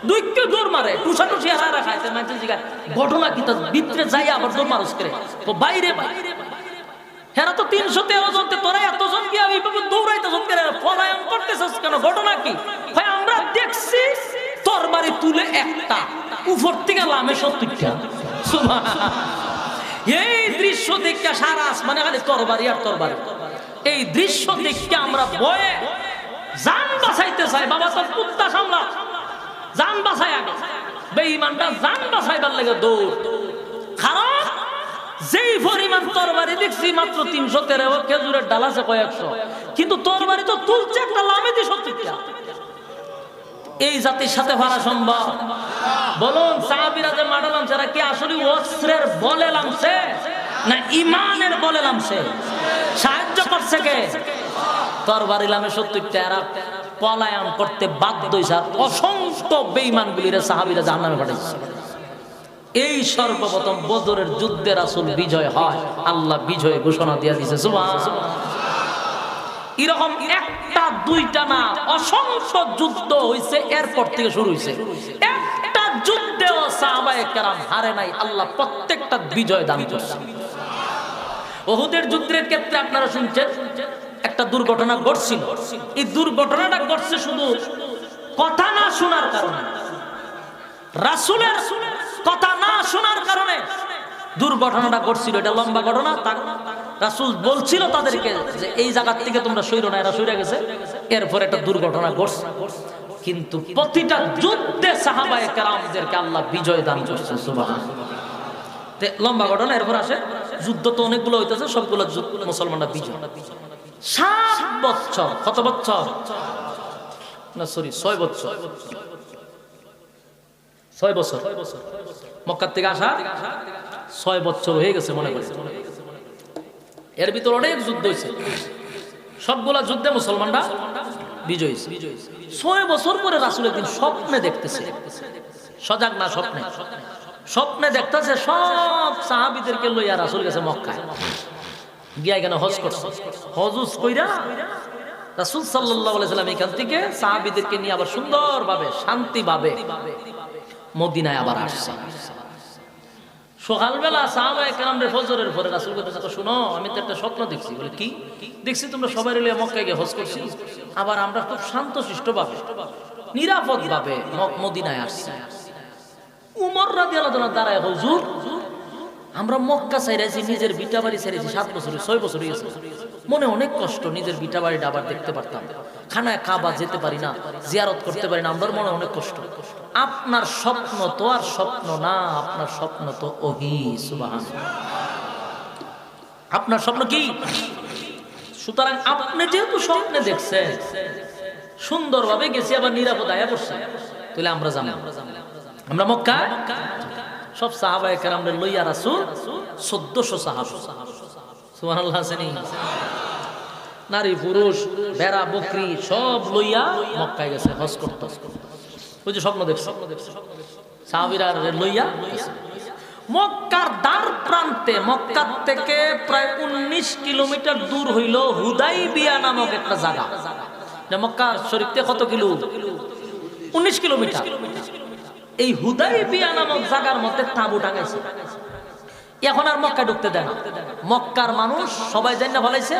দুইকে দৌড় মারে, টুসা টুসি হারা খাইতে মানছে জিগা ঘটনা কি? তার ভিতরে যাই আবার দৌড় মারস করে তো বাইরে বাইরে। হেরা তো 313 জনতে, তোরা এতজন কি এইভাবে দৌড়াইতেছ করে পলায়ন করতেছস কেন? ঘটনা কি? ভাই আমরা দেখছি তরবারি তুলে একটা, উপর থেকে লামে 70টা। সুবহানাল্লাহ। এই দৃশ্য দেখে সারা আসমানে খালি তরবারি আর তরবারি। এই দৃশ্য দেখে আমরা ভয়ে জান বাঁচাইতে চাই। বাবা তোর কুত্তা সামলা, জান বাঁচাই আগে। বেঈমানটা জান বাঁচাইবার লাগে দৌড়। কারণ যেই পরিমাণ তরবারি দেখছি মাত্র 313, খেজুরের ডাল আছে কয়েকশো, কিন্তু তরবারি তো তুলছে একটা লামে দিয়ে 70টা। এই জাতির সাথে পারা সম্ভব? বলুন, সাহাবীরা যে মাঠে নামছে এরা কি আসলে অস্ত্রের বলে নামছে না ইমানের বলে নামছে? সাহায্য করছে কে? তরবারি নামে 70টা এরা পলায়ন করতে বাধ্য হইছে, আর অসংখ্য বেঈমানগুলিরে সাহাবীরা জাহান্নামে পাঠাইছে। এই সর্বপ্রথম বদরের যুদ্ধে রাসূল বিজয় হয়, আল্লাহ বিজয় ঘোষণা দিয়ে দিয়েছে। সুবহানাল্লাহ। এরকম একটা দুইটা না, অসংখ্য যুদ্ধ হইছে, এরপর থেকে শুরু হইছে। একটা যুদ্ধেও সাহাবায়ে কেরাম হারে নাই, আল্লাহ প্রত্যেকটা বিজয় দান করছে। উহুদের যুদ্ধের ক্ষেত্রে আপনারা শুনছেন একটা দুর্ঘটনা ঘটছিল। এই দুর্ঘটনাটা ঘটছে শুধু কথা না শোনার কারণে, রাসূলের কথা না শোনার কারণে দুর্ঘটনাটা ঘটছিল। এটা লম্বা ঘটনা। রাসূল বলছিল তাদেরকে যে এই জায়গা থেকে তোমরা সইরো না, এরা সইরা গেছে। এরপর একটা দুর্ঘটনা ঘটছে, কিন্তু প্রতিটা যুদ্ধে সাহাবায়ে কেরামদেরকে আল্লাহ বিজয় দান করছে। সুবহানাল্লাহ। লম্বা ঘটনা। এরপর আসে যুদ্ধ তো অনেকগুলো হইতেছে, সবগুলো মুসলমানরা বিজয়। 7 বছর, কত বছর না, সরি 6 বছর, 6 বছর মক্কা থেকে আসা 6 বছর হয়ে গেছে মনে করে। এর ভিতর অনেক যুদ্ধ হয়েছে, সবগুলা যুদ্ধে মুসলমানরা বিজয়ী। 6 বছর পরে রাসূল একদিন স্বপ্নে দেখতেছে, সজাগ না স্বপ্নে, স্বপ্নে দেখতেছে সব সাহাবীদেরকে লইয়া রাসূল গেছে মক্কায়, গিয়া এখানে হজ করছে। হজ কইরা রাসূল সাল্লাল্লাহু আলাইহি সাল্লাম এখান থেকে সাহাবীদেরকে নিয়ে আবার সুন্দরভাবে শান্তিভাবে মদিনায় আবার আসছে। সকালবেলা সাহাবায়ে কেরামদের ফজরের পরে রাসূল বলতেছে, শোনো আমি তো একটা স্বপ্ন দেখছি। বলে কি দেখছি? তোমরা সবাই মিলে মক্কায় গিয়ে হজ করছি, আবার আমরা খুব শান্তশিষ্টভাবে নিরাপদভাবে মদিনায় আসছি। উমর রাদিয়াল্লাহু তাআলা দাঁড়ায়, হুজুর আমরা মক্কা ছাইরাছি, নিজের ভিটা বাড়ি ছাইরাছি 7 বছর, 6 বছর হয়ে গেছে, মনে অনেক কষ্ট, নিজের ভিটা বাড়িটা আবার দেখতে পারতাম, খানায় কাবা যেতে পারি না, জিয়ারত করতে পারি না, আমার মনে অনেক কষ্ট। আপনার স্বপ্ন তো আর স্বপ্ন না, আপনার স্বপ্ন তো ওহী। সুবহানাল্লাহ। আপনার স্বপ্ন কি? সুতরাং আপনি যেহেতু স্বপ্নে দেখছেন, সুন্দরভাবে গেছি, আবার নিরাপদ আয়া বসছে, তাহলে আমরা জানি আমরা মক্কা সব সাহাবায়ে কেরামরে লইয়া রাসূল 1400 সাহাবা, সুবহানাল্লাহ, আছেনি নারী পুরুষ ভেড়া বকরি সব লইয়া মক্কায় গেছে হজ করতে। ওই যে স্বপ্ন দেখছে সাহাবীরা লইয়া মক্কার দ্বার প্রান্তে, মক্কা থেকে প্রায় 19 কিলোমিটার দূর হইল হুদাইবিয়া নামক একটা জায়গা। মক্কা শরীফ থেকে কত কিলো? 19 কিলোমিটার। এই হুদাইবিয়া নামক জায়গার মধ্যে তাঁবু টাঙাইছে। এখন আর মক্কা ঢুকতে দেয় না। মক্কার মানুষ সবাই জানা ফলাইছে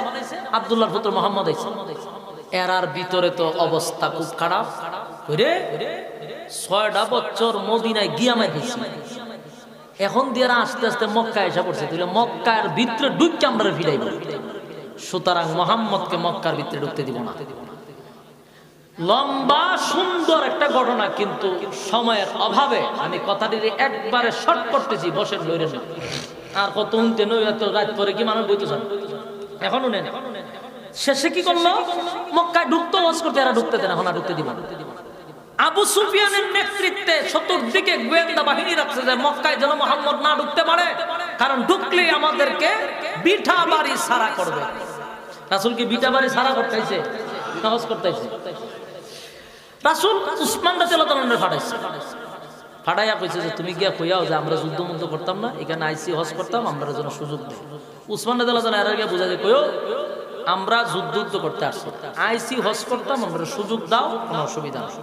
আব্দুল্লাহর পুত্র মুহাম্মদ আইছে। এরার ভিতরে তো অবস্থা খুব খারাপ। 6টা বছর মদিনায় গিয়া মাইছে, এখন দিয়ে আস্তে আস্তে মক্কায় এসে পড়ছে। তাহলে মক্কার ভিতরে ঢুকতে আমরা ফিরাইব, সুতরাং মুহাম্মদকে মক্কার ভিতরে ঢুকতে দিব না। লম্বা সুন্দর একটা ঘটনা, কিন্তু সময়ের অভাবে আমি কথাটির একবারে শর্ট করতেছি। বসেন, লইরেন না, আর কত উনতে নই, এত রাত পরে কি মানুষ বইতে চান, এখনো নেন। শেষে কি করলো? মক্কায় ঢুকতে ওয়াজ করতে, এরা ঢুকতে দেন, এখন আর ঢুকতে দিব না। আবু সুফিয়ানের নেতৃত্বে চতুর্দিকে গোয়েন্দা বাহিনী রাখছে যে মক্কায় যেন মুহাম্মদ না ঢুকতে পারে, কারণ ঢুকলেই আমাদেরকে বিঠা বাড়ি সারা করবে। রাসূল কি বিঠা বাড়ি সারা করতেছে না হজ করতেছে? রাসূল উসমান রাদিয়াল্লাহু তাআলা পাঠাইছে, পাঠাইয়া কইছে যে তুমি গিয়া কইয়াও যে আমরা যুদ্ধ মুদ্ধ করতাম না, এখানে আইসি হজ করতাম, আমরা যেন সুযোগ দেই। উসমান রাদিয়াল্লাহু তাআলা এর আগে বুঝা যায়, কইও আমরা যুদ্ধ করতে আসছি, আইসি হজ করতাম, আমরা সুযোগ দাও, কোনো অসুবিধা নেই।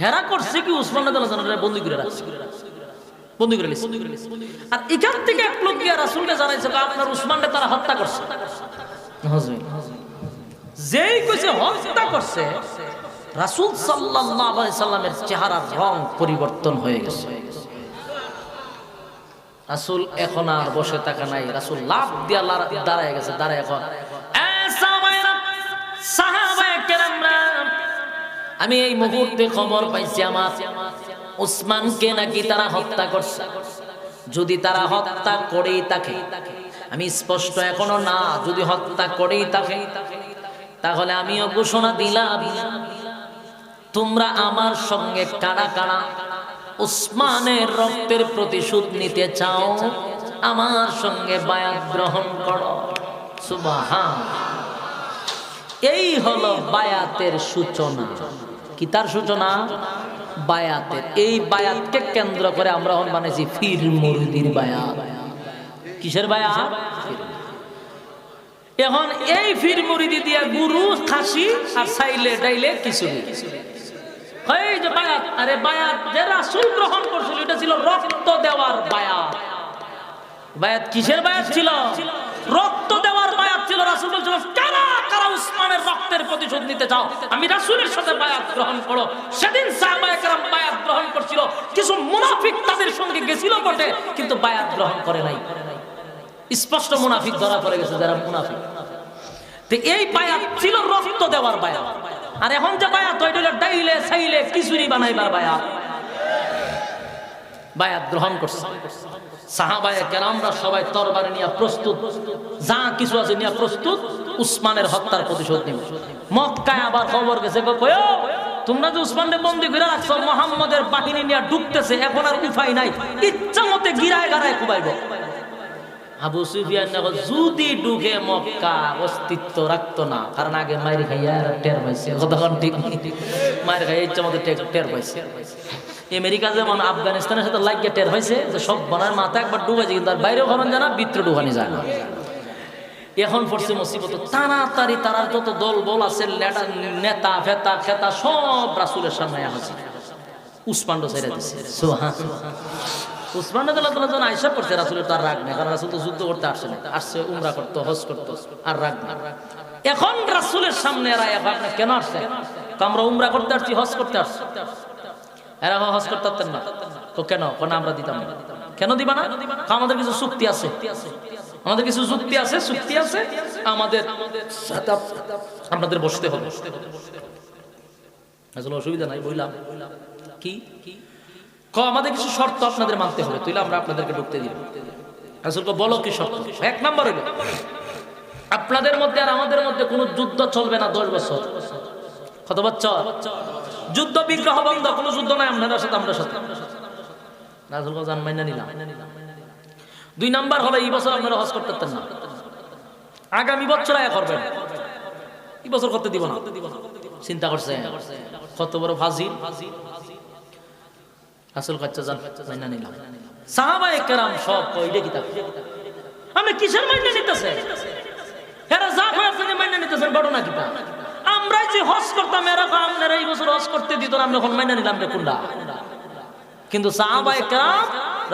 হেরা করছে কি? উসমান রাদিয়াল্লাহু তাআলা বন্দী করে রাখছে, বন্দী করে লিখছে। আর এখান থেকে এক লোক গিয়া রাসূলকে জানাইছে আপনার উসমানকে তারা হত্যা করছে। যেই কইছে হত্যা করছে, রাসূল সাল্লাল্লাহু আলাইহি সাল্লামের চেহারার রং পরিবর্তন হয়ে গেছে। রাসূল এখন আর বসে থাকা নাই, রাসূল লাফ দিয়া দাঁড়ায় গেছে। দাঁড়ায় এখন, সাহাবায়ে কেরামরা, আমি এই মুহূর্তে খবর পাইছি আমার উসমানকে নাকি তারা হত্যা করছে। যদি তারা হত্যা করেই থাকে, আমি স্পষ্ট এখনো না, যদি হত্যা করেই থাকে তাহলে আমিও ঘোষণা দিলাম তোমরা আমার সঙ্গে কারা কারা উসমানের রক্তের প্রতিশোধ নিতে চাও, আমার সঙ্গে বায়াত গ্রহণ করো। সুবহানাল্লাহ। এই হলো বায়াতের সূচনা। কি তার সূচনা? বায়াতের। এই বায়াতকে কেন্দ্র করে আমরা এখন বানাইছি ফির মুরিদির বায়াত। কিসের বায়াত? এখন এই ফির মুরিদি দিয়া গুরু খাসি আর চাইলে ডাইলে কিছু এই যে বায়াত, আরে বায়াত যে রাসূল গ্রহণ করছিল এটা ছিল রক্ত দেওয়ার বায়াত। বায়াত কিসের বায়াত ছিল? রক্ত দেওয়ার বায়াত ছিল। রাসূল বলেছিল কারা কারা উসমানের রক্তের প্রতিশোধ নিতে চাও, আমি রাসূলের সাথে বায়াত গ্রহণ করো। সেদিন সাহাবায়ে কেরাম বায়াত গ্রহণ করছিল। কিছু মুনাফিক তাদের সঙ্গে গেছিল বটে, কিন্তু বায়াত গ্রহণ করে নাই। স্পষ্ট মুনাফিক ধরা পড়ে গেছে যারা মুনাফিক। তো এই বায়াত ছিল রক্ত দেওয়ার বায়াত। আর এখন যে বায়াত ওইটা হলো ডাইলে ছাইলে খিচুড়ি বানাইবার বায়াত। বায়াত গ্রহণ করছে সাহাবায়ে কেরামরা সবাই তরবারি নিয়ে প্রস্তুত, যা কিছু আছে নিয়ে প্রস্তুত উসমানের হত্যার প্রতিশোধ নেবে। মক্কায় আবার খবর গেছে, কয়ো তোমরা যে উসমানকে বন্দী করে রাখছো, মুহাম্মদের বাহিনী নিয়ে ঢুকতেছে, এখন আর উপায় নাই, ইচ্ছা মতে গিরায় গারায় কুবাইব। আবু সুফিয়ান যদি ঢুকে মক্কা অস্তিত্ব রাখতো না, কারণ আগে মায়ের খাইয়া টের পাইছে, তখন ঠিক মায়ের খাইয়া ইচ্ছা মতো টের পাইছে। আমেরিকা যেমন আফগানিস্তানের সাথে লাগিয়ে টের হয়েছে যে সব বনার মাথা একবার ডুবাইছে, কিন্তু আর বাইরেও খরণ জানা ভিতরে ডুবানি যায় না। এখন পড়ছে মুসিবত, তাড়াতাড়ি তারা যত দল বল আছে নেতা ফেতা খেতা সব রাসূলের সামনে হাজির। উসমান ছেড়ে দিচ্ছে। উসমান রাদিয়াল্লাহু তাআলা আয়েশা পড়ছে, রাসূলের তার রাগ নেই, কারণ রাসূল তো যুদ্ধ করতে আসছে না, আসছে উমরা করতে, হজ করতে, আর রাগ নেই। এখন রাসূলের সামনে এরা এখন কেন আসছে? আমরা উমরা করতে আসছি, হজ করতে আসছি। এরা হজ করতে পারতেন না তো কেন? কোন আমরা দিতাম না। কেন দিবা না? আমাদের কিছু চুক্তি আছে, আমাদের কিছু যুক্তি আছে, চুক্তি আছে, আমাদের সাথে আপনাদের বসতে হবে। আসলে অসুবিধা নাই, বললাম কি আমাদের কিছু শর্ত আপনাদের মানতে হবে, তুইলে আমরা আপনাদেরকে ঢুকতে দিব। আসলে বলো কি শর্ত? এক নম্বর হলো আপনাদের মধ্যে আর আমাদের মধ্যে কোনো যুদ্ধ চলবে না 10 বছর। কত বছর? যুদ্ধ বিগ্রহ বন্ধ, কোনো যুদ্ধ নাই আপনাদের সাথে, আমরা সাথে। রাসূল জান মাইনা নিলাম। 2 নাম্বার হলো এই বছর আপনারা হজ করতে পারতেন না, আগামী বছর আয়া করবেন, এই বছর করতে দিব না। চিন্তা করছে কত বড় ফাজিল। রাসূল কাচ্চা জান মাইনা নিলাম। সাহাবায়ে কেরাম সব কইলে কিতাব আমি কিসের মাইনা নিতেছে? এরা যা কয় আপনি মাইনা নিতেছেন বড় না কিতাব। আমরা যে হজ করতাম এরা আপনারা এই বছর হজ করতে দিত না, আমরা এখন মাইনা নিলাম রে কোনটা? কিন্তু সাহাবায়ে কেরাম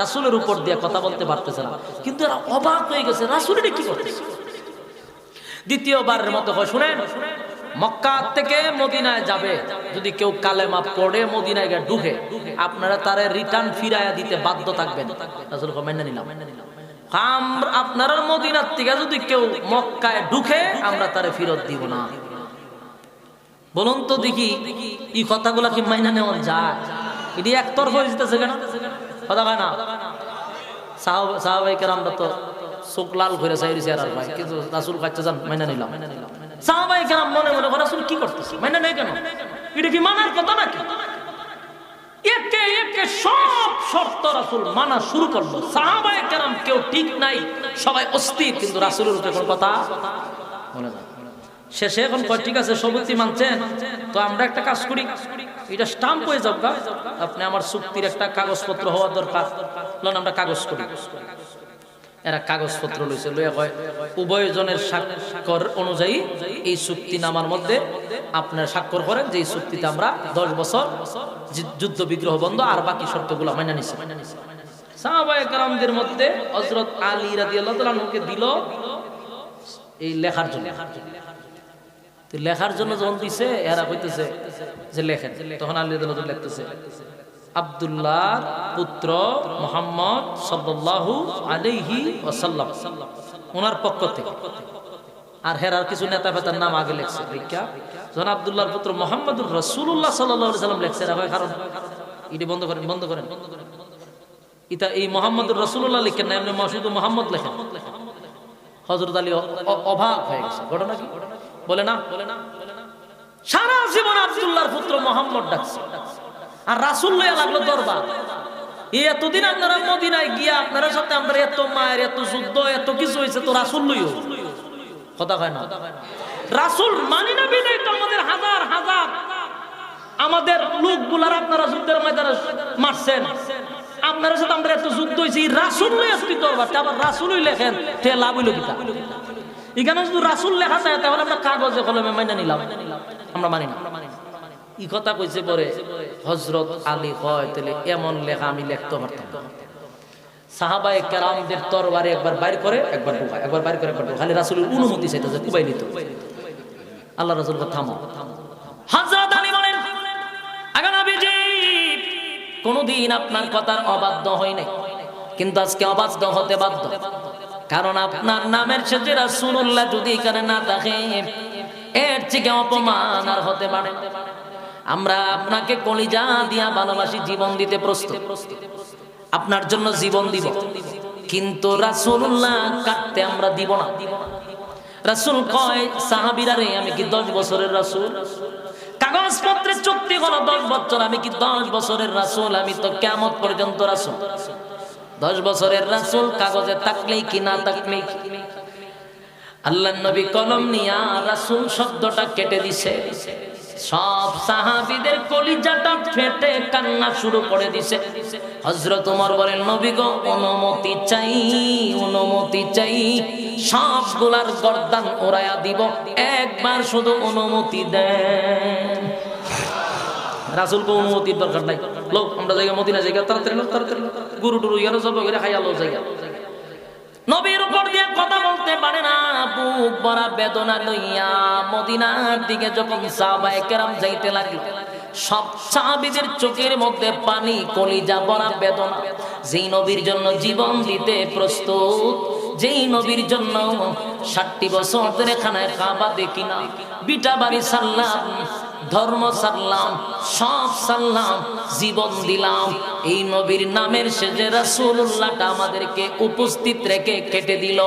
রাসূলের উপর দিয়ে কথা বলতে পারতেছে না, কিন্তু এরা অবাক হয়ে গেছে রাসূল এটা কি করতেছে। দ্বিতীয়বারের মতো হয়, শুনেন, মক্কা থেকে মদিনায় যাবে, যদি কেউ কালেমা পড়ে মদিনায় গিয়ে ঢুকে, আপনারা তারে রিটার্ন ফিরাইয়া দিতে বাধ্য থাকবেন। রাসূল মাইনা নিলাম। আপনারা মদিনার থেকে যদি কেউ মক্কায় ঢুকে, আমরা তারে ফেরত দিব না। বলুন তো দেখি এই কথাগুলা কি মাইনা নেওয়া যায়? এটি একতরফা হইতেছে কেন? কথা হয় না। সাহাবায়ে কেরামরা তো চোখ লাল করে চাইছে আর ভাই, কিন্তু রাসূল কাছে যান মাইনা নিলাম। সাহাবায়ে কেরাম মনে মনে রাসূল কি করতেছে, মাইনা নেই কেন? এটা কি মানার কথা নাকি? একে একে সব শর্ত রাসূল মানা শুরু করলো। সাহাবায়ে কেরাম কেউ ঠিক নাই, সবাই অস্থির, কিন্তু রাসূলের উপরে কোনো কথা বলে না। শেষে এখন কয় ঠিক আছে সবুতি মানছেন, তো আমরা একটা কাজ করি, এটা স্টাম্প হয়ে যাক, আপনি আমার চুক্তির একটা কাগজপত্র হওয়া দরকার, লন আমরা কাগজ করি। এরা কাগজপত্র লইছে, লইয়া কয় উভয় জনের স্বাক্ষর অনুযায়ী এই চুক্তি নামার মধ্যে আপনার স্বাক্ষর করেন যে এই চুক্তিতে আমরা 10 বছর যুদ্ধ বিগ্রহ বন্ধ আর বাকি শর্তগুলো মাইনা নিছি। সাহাবায়ে কেরামদের মধ্যে হযরত আলী রাদিয়াল্লাহু তাআলা আনহুকে দিল এই লেখার জন্য। তো লেখার জন্য যখন দিছে, এরা কইতেছে যে লেখেন, তখন আলী রাদিয়াল্লাহু তাআলা লিখতেছে আব্দুল্লাহ পুত্র মুহাম্মদ সাল্লাল্লাহু আলাইহি ওয়াসাল্লাম ওনার পক্ষ থেকে। আর হেরার কিছু নেতা ফেতার নাম আগে লেখছে। যখন আব্দুল্লাহর পুত্র মুহাম্মদুর রাসূলুল্লাহ সাল্লাল্লাহু আলাইহি ওয়াসাল্লাম লেখছে, কারণ এটা বন্ধ করেন, বন্ধ করেন, এটা এই মুহাম্মদুর রাসূলুল্লাহ লিখেন না, এমনি শুধু মুহাম্মদ লেখেন। হযরত আলী অবাক হয়ে গেছে। ঘটনা কি বলে না? সারা জীবন আব্দুল্লাহর পুত্র মোহাম্মদ ডাকছে, আর রাসূল লইয়া লাগলো দরবার। এতদিন আপনারা মদিনায় গিয়া আপনারা সাথে আমরা এত মায়ের এত যুদ্ধ এত কিছু হয়েছে, তো রাসূল লইও কথা কয় না। রাসূল মানি না বিদায় তো আমাদের হাজার হাজার আমাদের লোকগুলার আপনারা যুদ্ধের ময়দানে মারছেন, আপনারা সাথে আমরা এত যুদ্ধ হয়েছে, রাসূল লইয়া তুই দরবার, আবার রাসূলই লেখেন, তে লাভ হইল কিটা? এখানে শুধু রাসূল লেখা থাকে, তাহলে আমরা কাগজে কলমে মাইনা নিলাম, আমরা মানি না। এই কথা কইছে পরে হযরত আলী কয়, তাহলে এমন লেখা আমি লিখতে পারতাম। সাহাবায়ে কেরামদের তরবারে একবার বাইর করে একবার ঢোকায়, একবার বাইর করে একবার ঢোকায়, খালি রাসূলের অনুমতি চাইতেছে কুবাই নিত। আল্লাহ রাসূল কথা থামো। হযরত আলী বলেন, আগে নবীজি কোনদিন আপনার কথার অবাধ্য হই নাই, কিন্তু আজকে অবাধ্য হতে বাধ্য, কারণ আপনার নামের শেষে রাসূলুল্লাহ যদি এখানে না থাকে, এর থেকে অপমান আর হতে পারে। আমরা আপনাকে কলিজা দিয়া ভালোবাসি, জীবন দিতে প্রস্তুত, আপনার জন্য জীবন দিব, কিন্তু রাসূলুল্লাহ কাটতে আমরা দিব না। রাসূল কয় সাহাবীরা রে, আমি কি 10 বছরের রাসূল? কাগজপত্রে চুক্তি হলো 10 বছর, আমি কি 10 বছরের রাসূল? আমি তো কিয়ামত পর্যন্ত রাসূল। 10 বছরের রাসূল কাগজে থাকলেই কি না থাকলেই কি? আল্লাহর নবী কলম নিয়া রাসূল শব্দটা কেটে দিছে, সব সাহাবীদের কলিজাটা ফেটে কান্না শুরু করে দিছে। হযরত ওমর বলেন, নবী গো অনুমতি চাই, অনুমতি চাই, সবগুলার গর্দান ওড়ায়া দিব, একবার শুধু অনুমতি দেন। রাসূল কো অনুমতির দরকার নাই, লোক আমরা জায়গা মদিনা জায়গা তাড়াতাড়ি লোক তাড়াতাড়ি গুরু টুরু ইয়ানো সব করে খাইয়া লো জায়গা। নবীর উপর দিয়ে কথা বলতে পারে না, বুক ভরা বেদনা লইয়া মদিনার দিকে যখন সাহাবায়ে কেরাম যাইতে লাগলো, সব সাহাবীদের চোখের মধ্যে পানি, কলিজা ভরা বেদনা। যেই নবীর জন্য জীবন দিতে প্রস্তুত, যেই নবীর জন্য 60 বছর ধরে খানায় কাবা দেখি না, বিটা বাড়ি সারলাম, ধর্ম সারলাম, সব সারলাম, জীবন দিলাম, এই নবীর নামের শেষে রাসূলুল্লাহটা আমাদেরকে উপস্থিত রেখে কেটে দিল,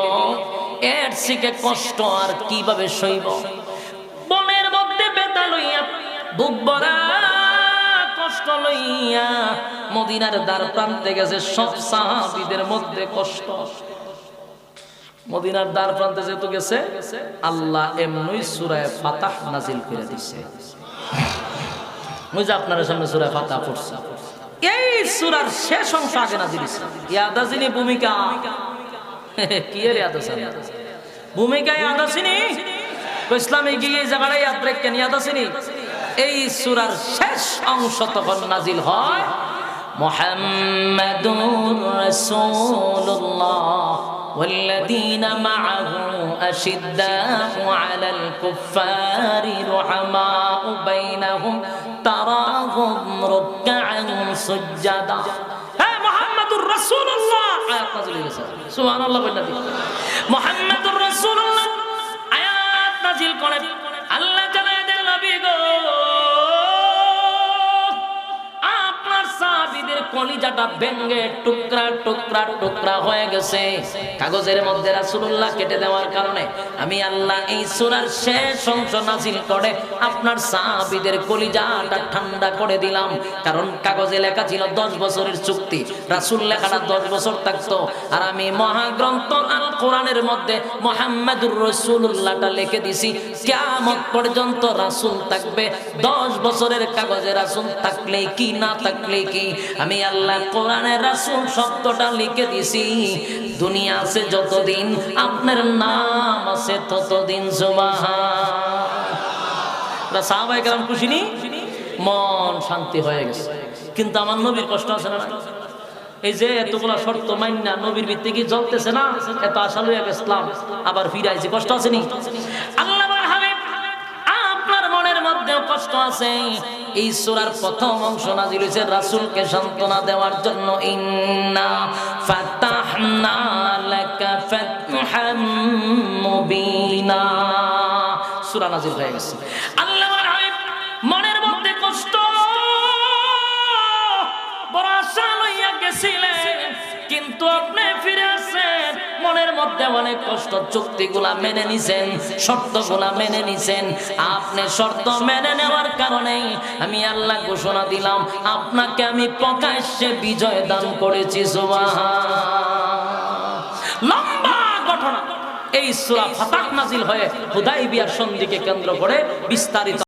এর থেকে কষ্ট আর কিভাবে সইব? বনের মধ্যে বেদনা লইয়া, বুক ভরা কষ্ট লইয়া মদিনার দ্বার প্রান্তে গেছে, সব সাহাবীদের মধ্যে কষ্ট। মদিনার দ্বার প্রান্তে যেহেতু গেছে, আল্লাহ এমনই সূরা ফাতাহ নাজিল করে দিয়েছে। মুজা আপনার সামনে সূরা ফাতাহ পড়ছি, এই সূরার শেষ অংশ আগে নাজিল হইছে। ইয়াদাসিনী ভূমিকা কি এর ইয়াদাসিনী ভূমিকা, ইয়াদাসিনী ইসলামে গিয়ে জায়গাটা ইয়াদ রাখেন, ইয়াদাসিনী এই সূরার শেষ অংশ তখন নাজিল হয়, মুহাম্মাদুর রাসূলুল্লাহ والذين معه أشداء على الكفار رحماء بينهم تراهم ركعا سجدا। محمد رسول الله آيات نازل হয়েছে, সুবহানাল্লাহ বলেন। মুহাম্মাদুর রাসূলুল্লাহ আয়াত নাজিল করেন, আল্লাহ জানায় দেন, নবী গো সাহাবীদের কলিজাটা ভেঙে টুকরা টুকরা টুকরা হয়ে গেছে, কাগজের মধ্যে রাসূলুল্লাহ কেটে দেওয়ার কারণে আমি আল্লাহ এই সূরার শেষ অংশ নাযিল করে আপনার সাহাবীদের কলিজাটা ঠান্ডা করে দিলাম। কারণ কাগজে লেখা ছিল 10 বছরের চুক্তি, রাসূল লেখাটা 10 বছর থাকতো, আর আমি মহাগ্রন্থ আল কোরআনের মধ্যে মুহাম্মাদুর রাসূলুল্লাহটা লিখে দিছি, কিয়ামত পর্যন্ত রাসূল থাকবে। 10 বছরের কাগজে রাসূল থাকলে কি না থাকলে কি, আমি আল্লাহ কোরআনে রাসূল শব্দটা লিখে দিছি, দুনিয়া আছে যতদিন আপনার নাম আছে ততদিন। সুবহানাল্লাহ। সাহাবায়ে কেরাম খুশি নি, মন শান্তি হয়ে গেছে। কিন্তু আমার নবীর কষ্ট আছে না? এই যে এতগুলা শর্ত মাইন্না নবীর ভিত্তিকে জ্বলতেছে না, এত আশা লইয়া গেছিলাম, আবার ফিরে আইছি, কষ্ট আছে নি? আল্লাহ হাবিব আপনার মনের মধ্যেও কষ্ট আছে। এই সূরার প্রথম অংশ নাযিল হয়েছে রাসূলকে সান্ত্বনা দেওয়ার জন্য, ইন্না ফাতাহনা লাকা ফাতহাম মুবিনা সূরা নাযিল হয়ে গেছে। আল্লাহ হাবিব মনের মধ্যে কষ্ট, বড় আশা লইয়া গেছিলেন, কিন্তু আপনি ফিরে আসেন মনের মধ্যে অনেক কষ্ট, চুক্তিগুলা মেনে নিছেন, শর্তগুলা মেনে নিছেন। আপনি শর্ত মেনে নেওয়ার কারণে আমি আল্লাহ ঘোষণা দিলাম আপনাকে আমি প্রকাশ্যে বিজয় দান করেছি। সুবহান। লম্বা ঘটনা। এই সূরা ফাতাহ নাজিল হয়ে হুদায়বিয়ার সন্ধিকে কেন্দ্র করে বিস্তারিত।